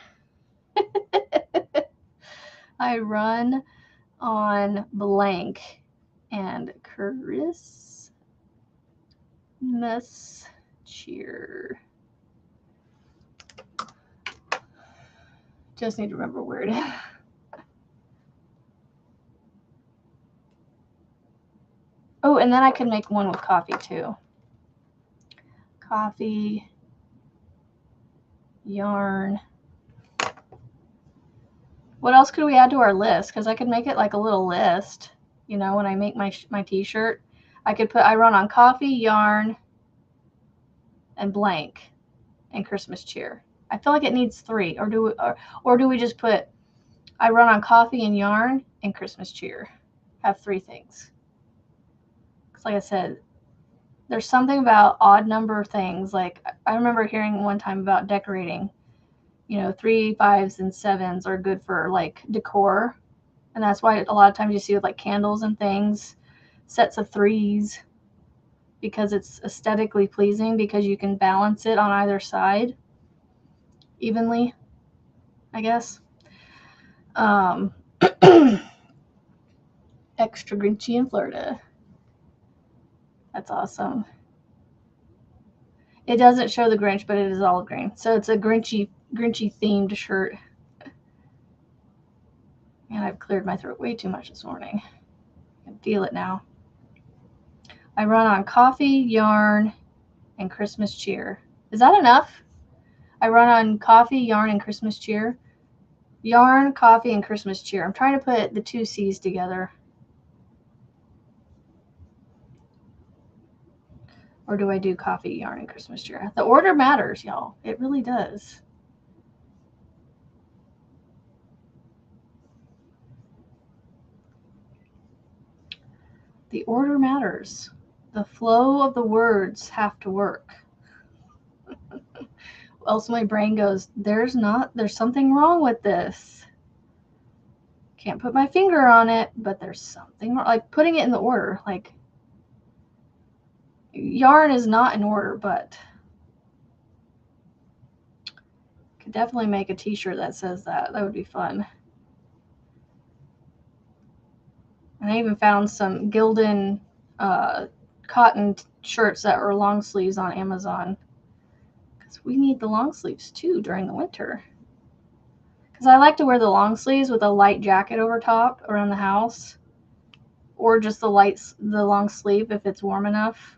I run on blank and Christmas cheer. Just need to remember where it is. Oh, and then I could make one with coffee too. Coffee, yarn. What else could we add to our list? Because I could make it like a little list. When I make my t-shirt, I could put I run on coffee, yarn, and blank, and Christmas cheer. I feel like it needs 3, or do we just put I run on coffee and yarn and Christmas cheer? Have 3 things. Because like I said, There's something about odd number things. Like I remember hearing one time about decorating, you know, 3, 5s, and 7s are good for like decor. And that's why a lot of times you see with like candles and things, sets of 3s, because it's aesthetically pleasing because you can balance it on either side evenly, I guess. Extra Grinchy in Florida. That's awesome. It doesn't show the Grinch, but it is olive green. So it's a Grinchy themed shirt. And I've cleared my throat way too much this morning. I can feel it now. I run on coffee, yarn, and Christmas cheer. Is that enough? I run on coffee, yarn, and Christmas cheer. Yarn, coffee, and Christmas cheer. I'm trying to put the 2 C's together. Or do I do coffee, yarn, and Christmas cheer? The order matters, y'all. It really does. The order matters. The flow of the words have to work. Else my brain goes, there's something wrong with this. Can't put my finger on it, but there's something wrong. Like putting it in the order. Like yarn is not in order, but could definitely make a t-shirt that says that. That would be fun. And I even found some Gildan cotton shirts that are long sleeves on Amazon. Because we need the long sleeves too during the winter. Because I like to wear the long sleeves with a light jacket over top around the house. Or just the long sleeve if it's warm enough.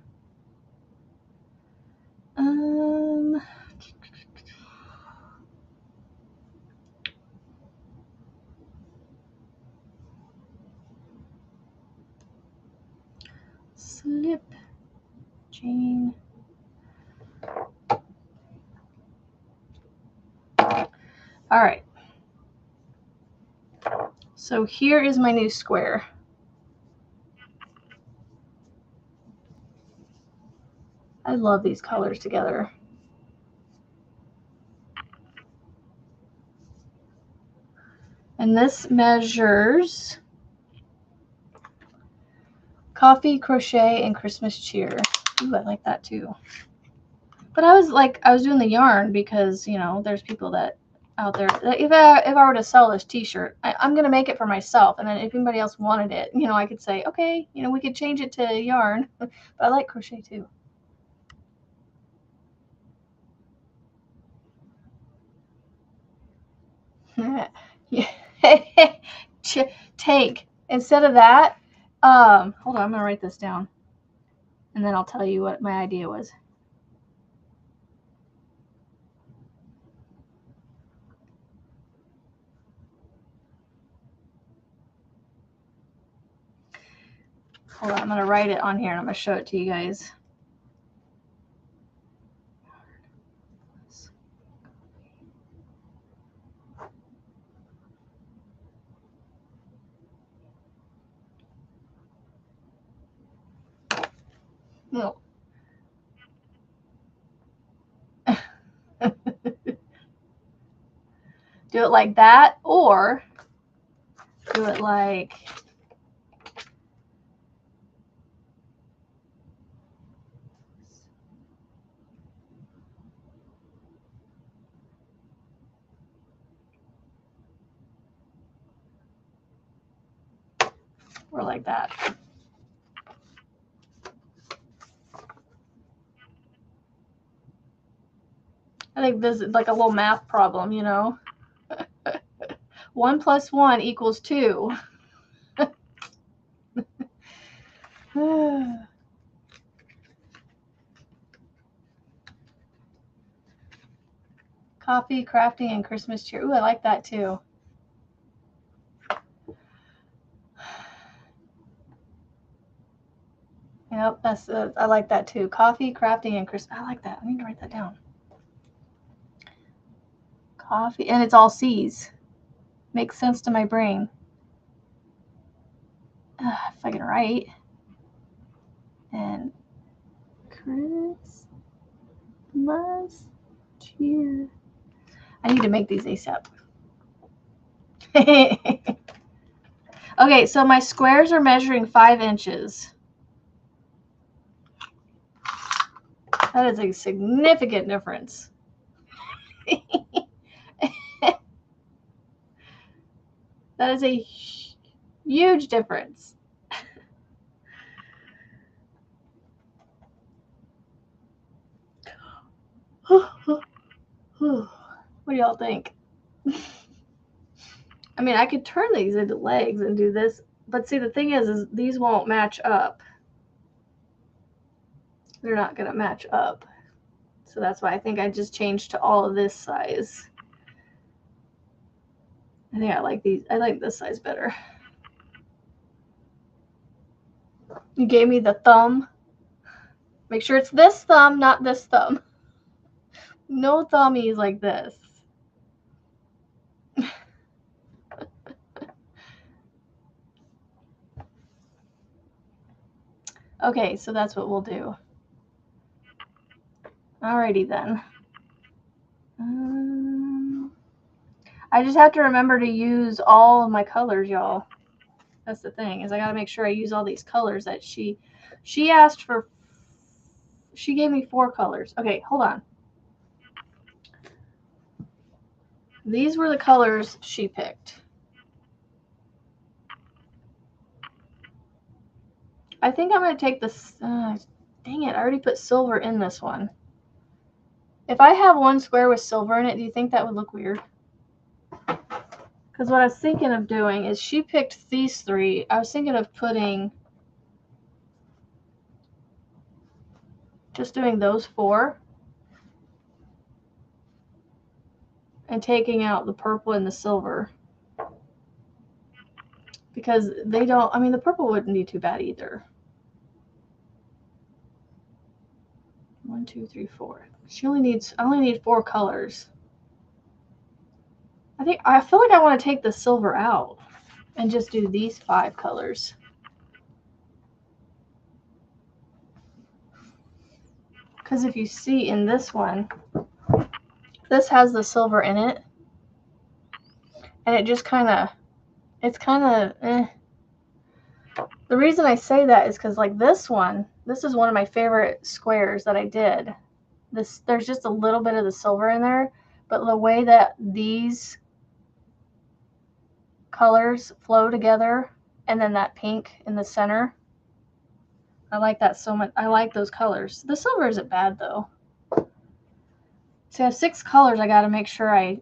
Slip chain. All right. So here is my new square. I love these colors together. And this measures coffee, crochet, and Christmas cheer. Ooh, I like that too. But I was doing the yarn because, you know, there's people that out there that if I were to sell this t-shirt, I'm gonna make it for myself, and then if anybody else wanted it, you know, I could say, okay, you know, we could change it to yarn. But I like crochet too. Take instead of that. Hold on, I'm gonna write this down, and then I'll tell you what my idea was. Hold on, I'm gonna write it on here, and I'm gonna show it to you guys. No. Do it like that, or do it like that. I think this is like a little math problem, you know. 1 + 1 = 2. Coffee, crafting, and Christmas cheer. Ooh, I like that too. Yep, that's I like that too. Coffee, crafting, and Christmas. I like that. I need to write that down. Coffee, and it's all C's. Makes sense to my brain. If I can write. And Christmas cheer. I need to make these ASAP. Okay, so my squares are measuring 5 inches. That is a significant difference. That is a huge difference. What do y'all think? I mean, I could turn these into legs and do this, but see, the thing is these won't match up. They're not going to match up. So that's why I think I just changed to all of this size. I think I like these. I like this size better. You gave me the thumb. Make sure it's this thumb, not this thumb. No thummies like this. Okay, so that's what we'll do. Alrighty then. I just have to remember to use all of my colors, y'all. That's the thing, is I gotta make sure I use all these colors that she asked for. She gave me 4 colors. Okay, hold on. These were the colors she picked. I think I'm gonna take this. Dang it! I already put silver in this one. If I have one square with silver in it, do you think that would look weird? Because what I was thinking of doing is she picked these 3. I was thinking of putting, just doing those 4 and taking out the purple and the silver. Because they don't, I mean, the purple wouldn't be too bad either. 1, 2, 3, 4. She only needs, I only need 4 colors. I feel like I want to take the silver out and just do these 5 colors. Because if you see in this one, this has the silver in it. And it just kind of, it's kind of, eh. The reason I say that is because like this one, this is one of my favorite squares that I did. There's just a little bit of the silver in there, but the way that these colors flow together and then that pink in the center, I like that so much. I like those colors. The silver isn't bad though. So I have 6 colors I got to make sure I,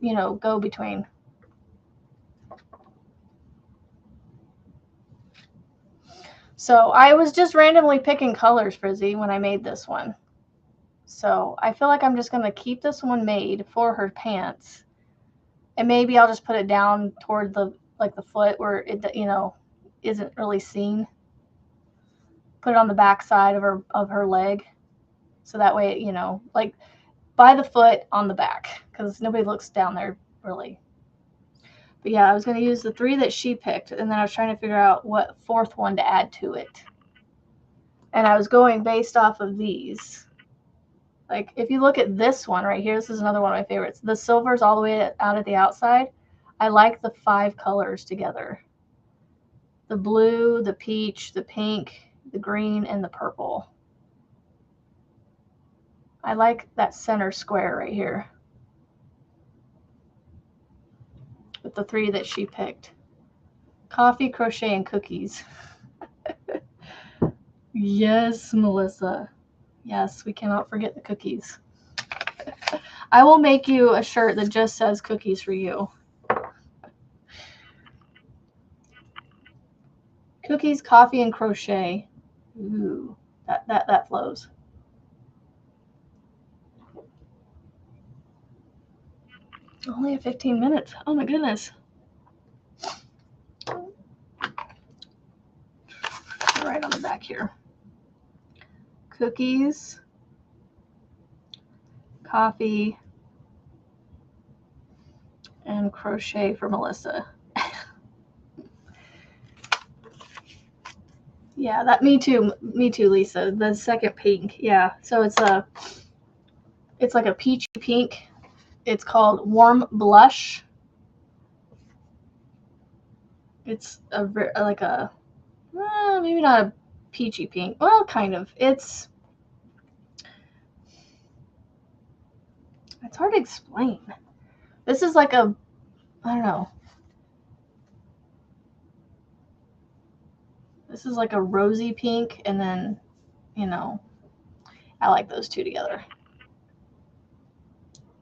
go between. So I was just randomly picking colors, Frizzy, when I made this one. So I feel like I'm just going to keep this one made for her pants. And maybe I'll just put it down toward the foot where it, isn't really seen. Put it on the back side of her leg. So that way, like by the foot on the back, because nobody looks down there really. But yeah, I was going to use the 3 that she picked, and then I was trying to figure out what 4th one to add to it. And I was going based off of these. Like, if you look at this one right here, this is another one of my favorites. The silver's all the way out at the outside. I like the 5 colors together. The blue, the peach, the pink, the green, and the purple. I like that center square right here. With the 3 that she picked. Coffee, crochet, and cookies. Yes, Melissa. Yes, we cannot forget the cookies. I will make you a shirt that just says cookies for you. Cookies, coffee, and crochet. Ooh, that flows. Only 15 minutes. Oh my goodness. Right on the back here. Cookies, coffee, and crochet for Melissa. Yeah, that me too, Lisa. The second pink. Yeah. So it's like a peachy pink. It's called Warm Blush. It's like a maybe not a peachy pink. Well, kind of. It's hard to explain. This is like a, I don't know. This is like a rosy pink, and then, I like those two together.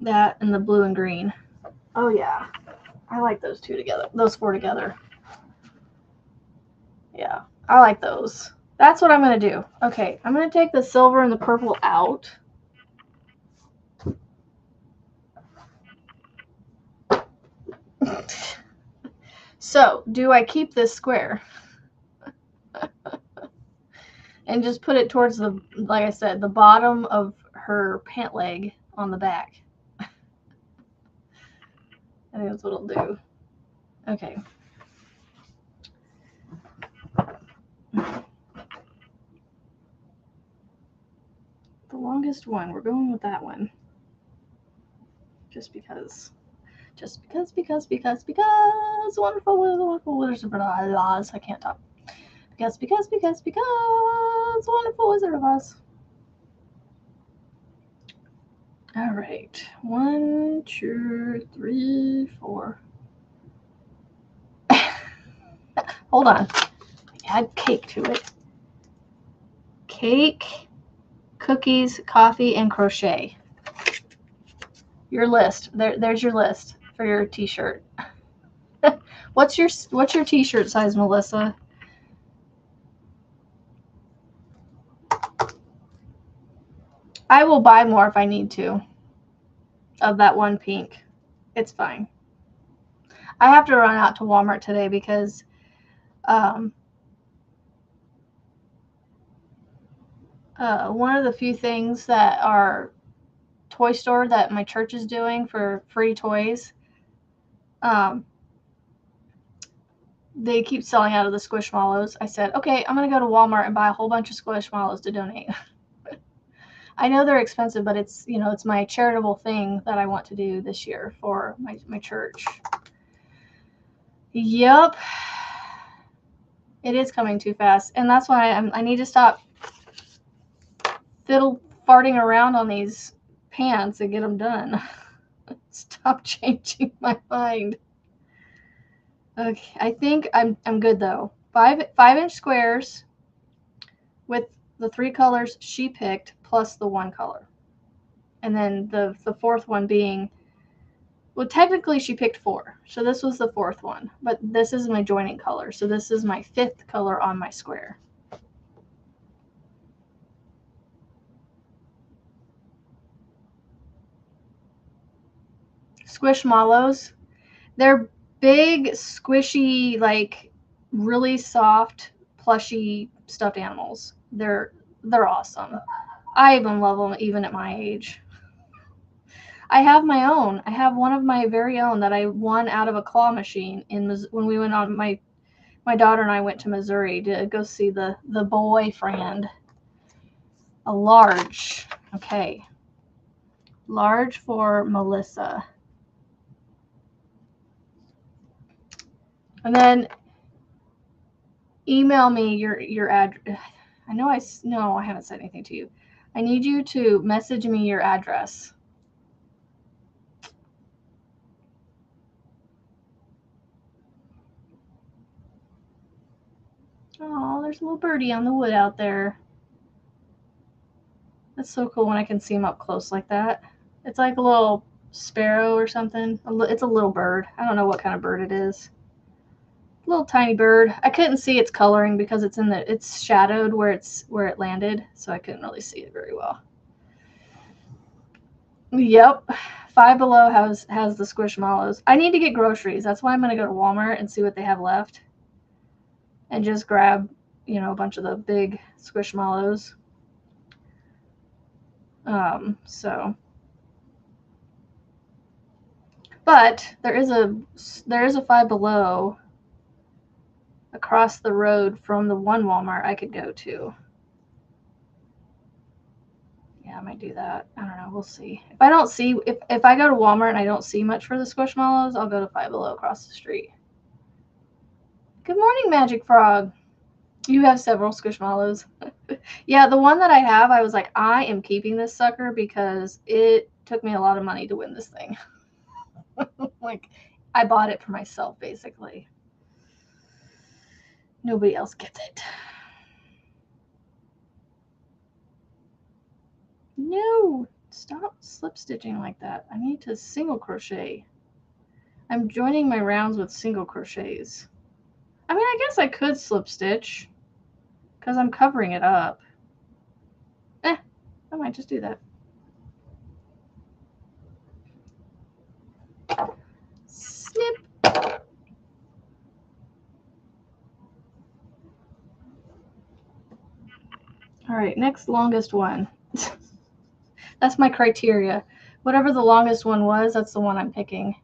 That and the blue and green. Oh yeah, I like those two together. Those four together. Yeah, I like those. That's what I'm going to do. Okay, I'm going to take the silver and the purple out. So, do I keep this square? And just put it towards the, like I said, the bottom of her pant leg on the back. I think that's what it'll do. Okay. The longest one. We're going with that one. Just because. Wonderful Wizard of Oz. I can't talk. Because Wonderful Wizard of Oz. All right. 1, 2, 3, 4. Hold on. Add cake to it. Cake, cookies, coffee, and crochet. Your list. There's your list for your t-shirt. What's your t-shirt size, Melissa? I will buy more if I need to of that one pink. It's fine. I have to run out to Walmart today because one of the few things that our toy store that my church is doing for free toys, they keep selling out of the Squishmallows. I said, okay, I'm going to go to Walmart and buy a whole bunch of Squishmallows to donate. I know they're expensive, but it's, it's my charitable thing that I want to do this year for my church. Yep. It is coming too fast. And that's why I need to stop farting around on these pants and get them done. Stop changing my mind. Okay, I think I'm good though. 5-inch squares with the 3 colors she picked plus the 1 color. And then the fourth one being, well, technically she picked 4. So this was the 4th one, but this is my joining color. So this is my 5th color on my square. Squishmallows. They're big, squishy, like really soft, plushy stuffed animals. They're awesome. I even love them even at my age. I have my own. I have one of my very own that I won out of a claw machine when we went on, my daughter and I went to Missouri to go see the boyfriend. A large. Okay. Large for Melissa. And then email me your address. I haven't said anything to you. I need you to message me your address. Oh, there's a little birdie on the wood out there. That's so cool when I can see him up close like that. It's like a little sparrow or something. It's a little bird. I don't know what kind of bird it is. Little tiny bird. I couldn't see its coloring because it's shadowed where it landed, so I couldn't really see it very well. Yep. Five Below has the Squishmallows. I need to get groceries. That's why I'm gonna go to Walmart and see what they have left, and just grab, a bunch of the big Squishmallows. So, but there is a Five Below. across the road from the one Walmart I could go to. Yeah, I might do that. I don't know. We'll see. If I don't see, if I go to Walmart and I don't see much for the Squishmallows, I'll go to Five Below across the street. Good morning, Magic Frog. You have several Squishmallows. Yeah, the one that I have, I was like, I am keeping this sucker because it took me a lot of money to win this thing. Like, I bought it for myself, basically. Nobody else gets it. No, stop slip stitching like that. I need to single crochet. I'm joining my rounds with single crochets. I mean, I guess I could slip stitch because I'm covering it up. I might just do that. Snip. All right, next longest one. That's my criteria. Whatever the longest one was, that's the one I'm picking.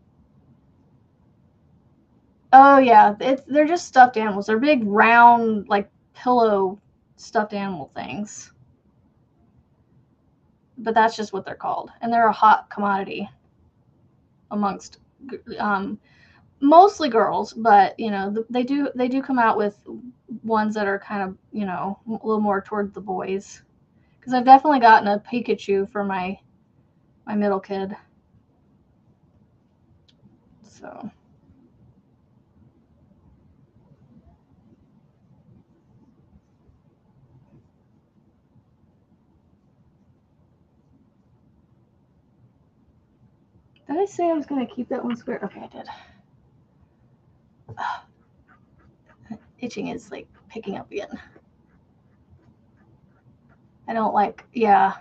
Oh yeah, they're just stuffed animals. They're big, round, like pillow stuffed animal things. But that's just what they're called, and they're a hot commodity amongst mostly girls. But you know, they do come out with ones that are kind of, you know, a little more toward the boys. Because I've definitely gotten a Pikachu for my middle kid. So. Did I say I was going to keep that one square? Okay, I did. Itching is like picking up again. I don't like, yeah.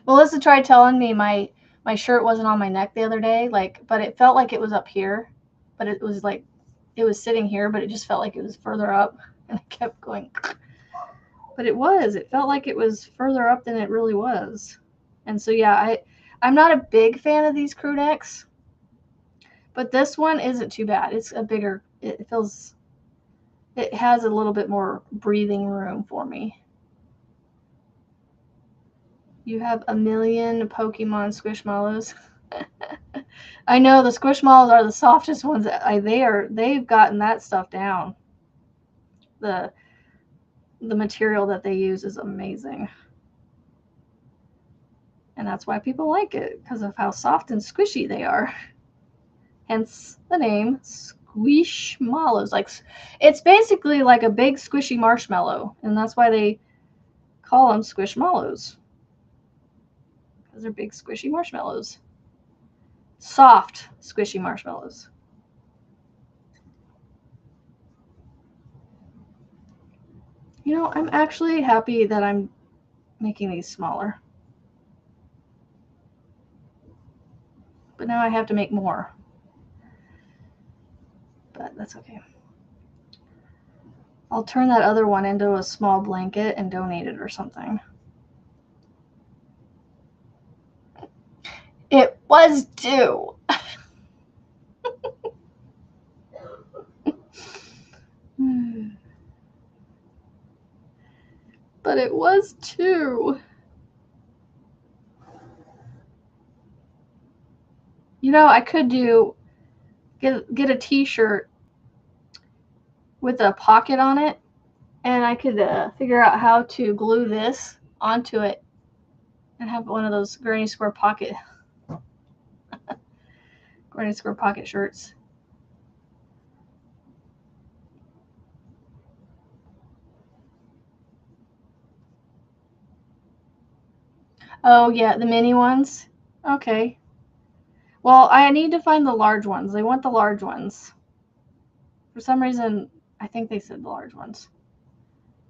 Melissa tried telling me my shirt wasn't on my neck the other day, like, but it felt like it was up here, but it was like, it was sitting here, but it just felt like it was further up, and I kept going. But it felt like it was further up than it really was. And so, yeah, I'm not a big fan of these crew necks, but this one isn't too bad. It's a bigger, it has a little bit more breathing room for me. You have a million Pokemon Squishmallows. I know the Squishmallows are the softest ones. They've gotten that stuff down. The material that they use is amazing. And that's why people like it, because of how soft and squishy they are. Hence the name Squishmallows. Like, it's basically like a big squishy marshmallow, and that's why they call them Squishmallows. Because they're big squishy marshmallows. Soft squishy marshmallows. You know, I'm actually happy that I'm making these smaller. But now I have to make more. But that's okay. I'll turn that other one into a small blanket and donate it or something. It was due. But it was too. You know, I could get a t-shirt with a pocket on it, and I could figure out how to glue this onto it and have one of those Granny Square pocket shirts. Oh yeah, the mini ones. Okay. Well, I need to find the large ones. They want the large ones. For some reason, I think they said the large ones.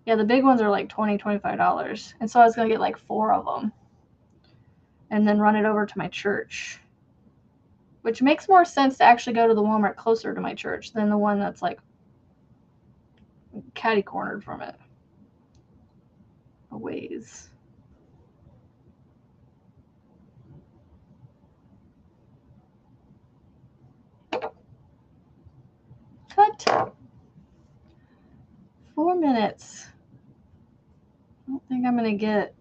Yeah, the big ones are like $20, $25. And so I was going to get like 4 of them and then run it over to my church, which makes more sense to actually go to the Walmart closer to my church than the one that's like catty-cornered from it a ways. Cut. 4 minutes. I don't think I'm going to get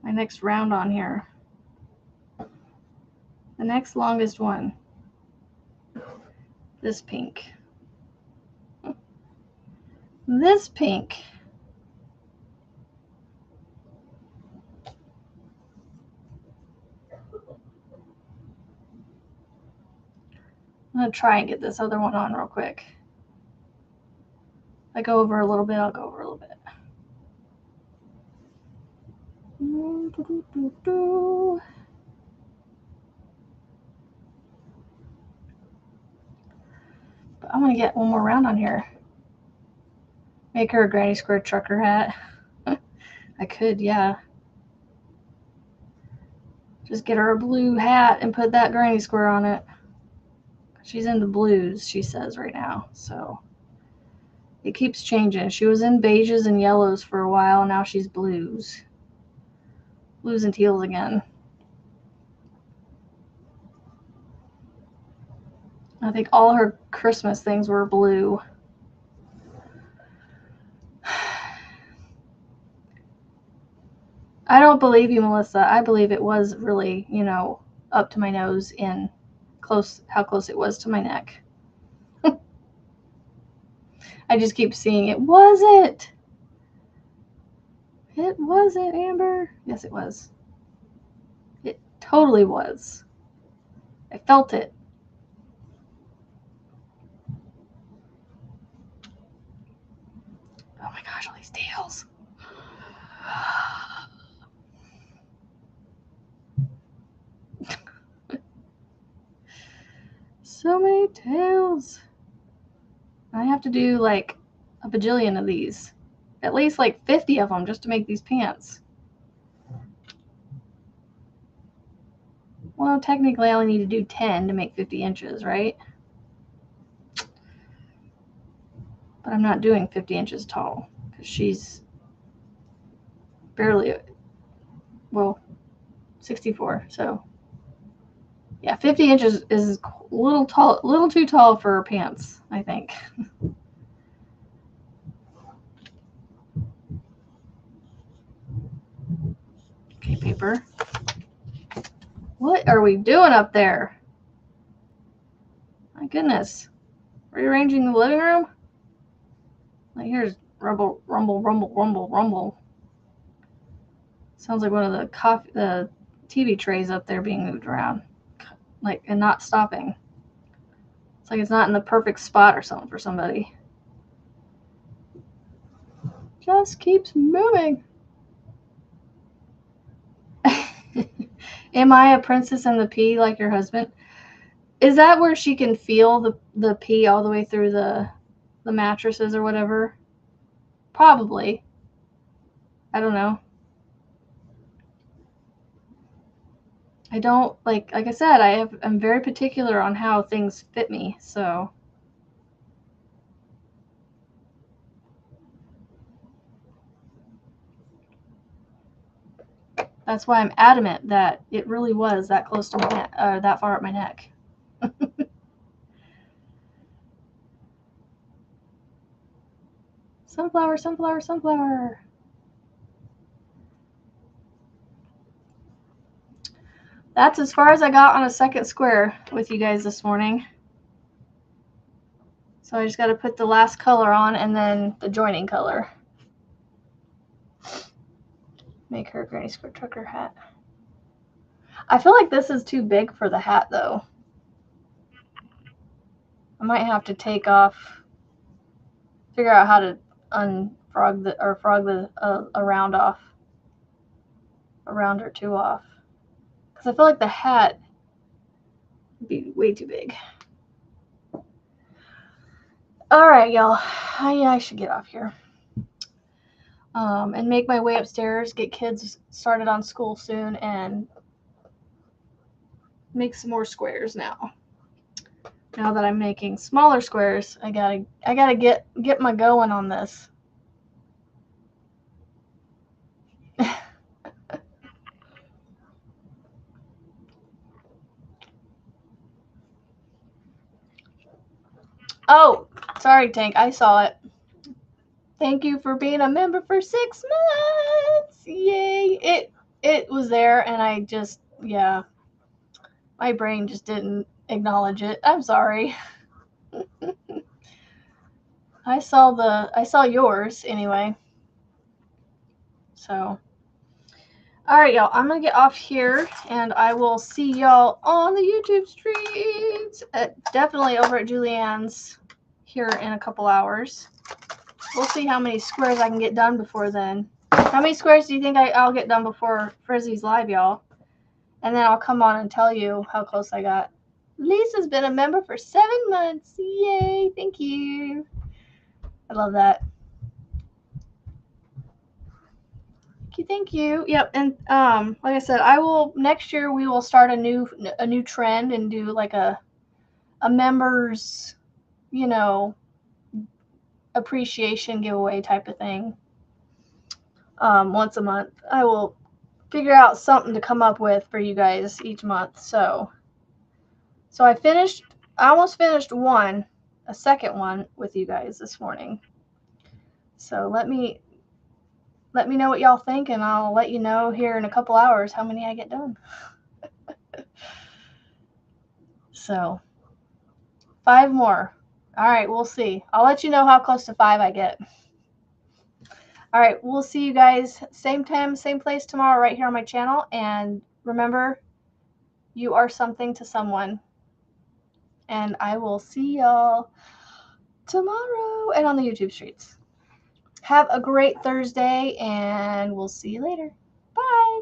my next round on here. The next longest one. This pink. This pink. I'm going to try and get this other one on real quick. If I go over a little bit, I'll go over a little bit. But I'm going to get one more round on here. Make her a granny square trucker hat. I could, yeah. Just get her a blue hat and put that granny square on it. She's into blues, she says right now. So it keeps changing. She was in beiges and yellows for a while, and now she's blues. Blues and teals again. I think all her Christmas things were blue. I don't believe you, Melissa. I believe it was really, you know, up to my nose in how close it was to my neck. I just keep seeing it. Was it? It wasn't, Amber. Yes, it was. It totally was. I felt it. Oh my gosh, all these tails. So many tails. I have to do like a bajillion of these. At least like 50 of them just to make these pants. Well, technically I only need to do 10 to make 50 inches, right? But I'm not doing 50 inches tall because she's barely, well, 64. So yeah, 50 inches is a little too tall for her pants, I think. Okay, paper. What are we doing up there? My goodness. Rearranging the living room? Like here's rumble, rumble, rumble, rumble, rumble. Sounds like one of the TV trays up there being moved around. Like, and not stopping. It's like it's not in the perfect spot or something for somebody. Just keeps moving. Am I a princess in the pea like your husband? Is that where she can feel the pea all the way through the mattresses or whatever? Probably. I don't know. I don't like I said, I'm very particular on how things fit me, so that's why I'm adamant that it really was that close to my neck, that far up my neck. Sunflower, sunflower, sunflower. That's as far as I got on a second square with you guys this morning. So I just got to put the last color on and then the joining color. Make her a granny square trucker hat. I feel like this is too big for the hat though. I might have to take off, figure out how to frog a round off, a round or two off. Because I feel like the hat would be way too big. All right, y'all. I should get off here. And make my way upstairs, get kids started on school soon, and make some more squares now. Now that I'm making smaller squares, I gotta get my going on this. Oh, Sorry, Tank. I saw it. Thank you for being a member for 6 months. Yay. It was there and I just, yeah. My brain just didn't acknowledge it. I'm sorry. I saw yours anyway. So, all right, y'all. I'm gonna get off here, and I will see y'all on the YouTube streets. Definitely over at Julianne's here in a couple hours. We'll see how many squares I can get done before then. How many squares do you think I'll get done before Frizzy's live, y'all? And then I'll come on and tell you how close I got. Lisa's been a member for 7 months. Yay! Thank you. I love that. Thank you. Yep, and like I said, next year we will start a new trend and do like a members, appreciation giveaway type of thing. Once a month. I will figure out something to come up with for you guys each month. So I almost finished a second one with you guys this morning. So let me know what y'all think, and I'll let you know here in a couple hours how many I get done. So 5 more. All right, we'll see. I'll let you know how close to 5 I get. All right, we'll see you guys same time, same place tomorrow right here on my channel. And remember, you are something to someone. And I will see y'all tomorrow and on the YouTube streets. Have a great Thursday, and we'll see you later. Bye.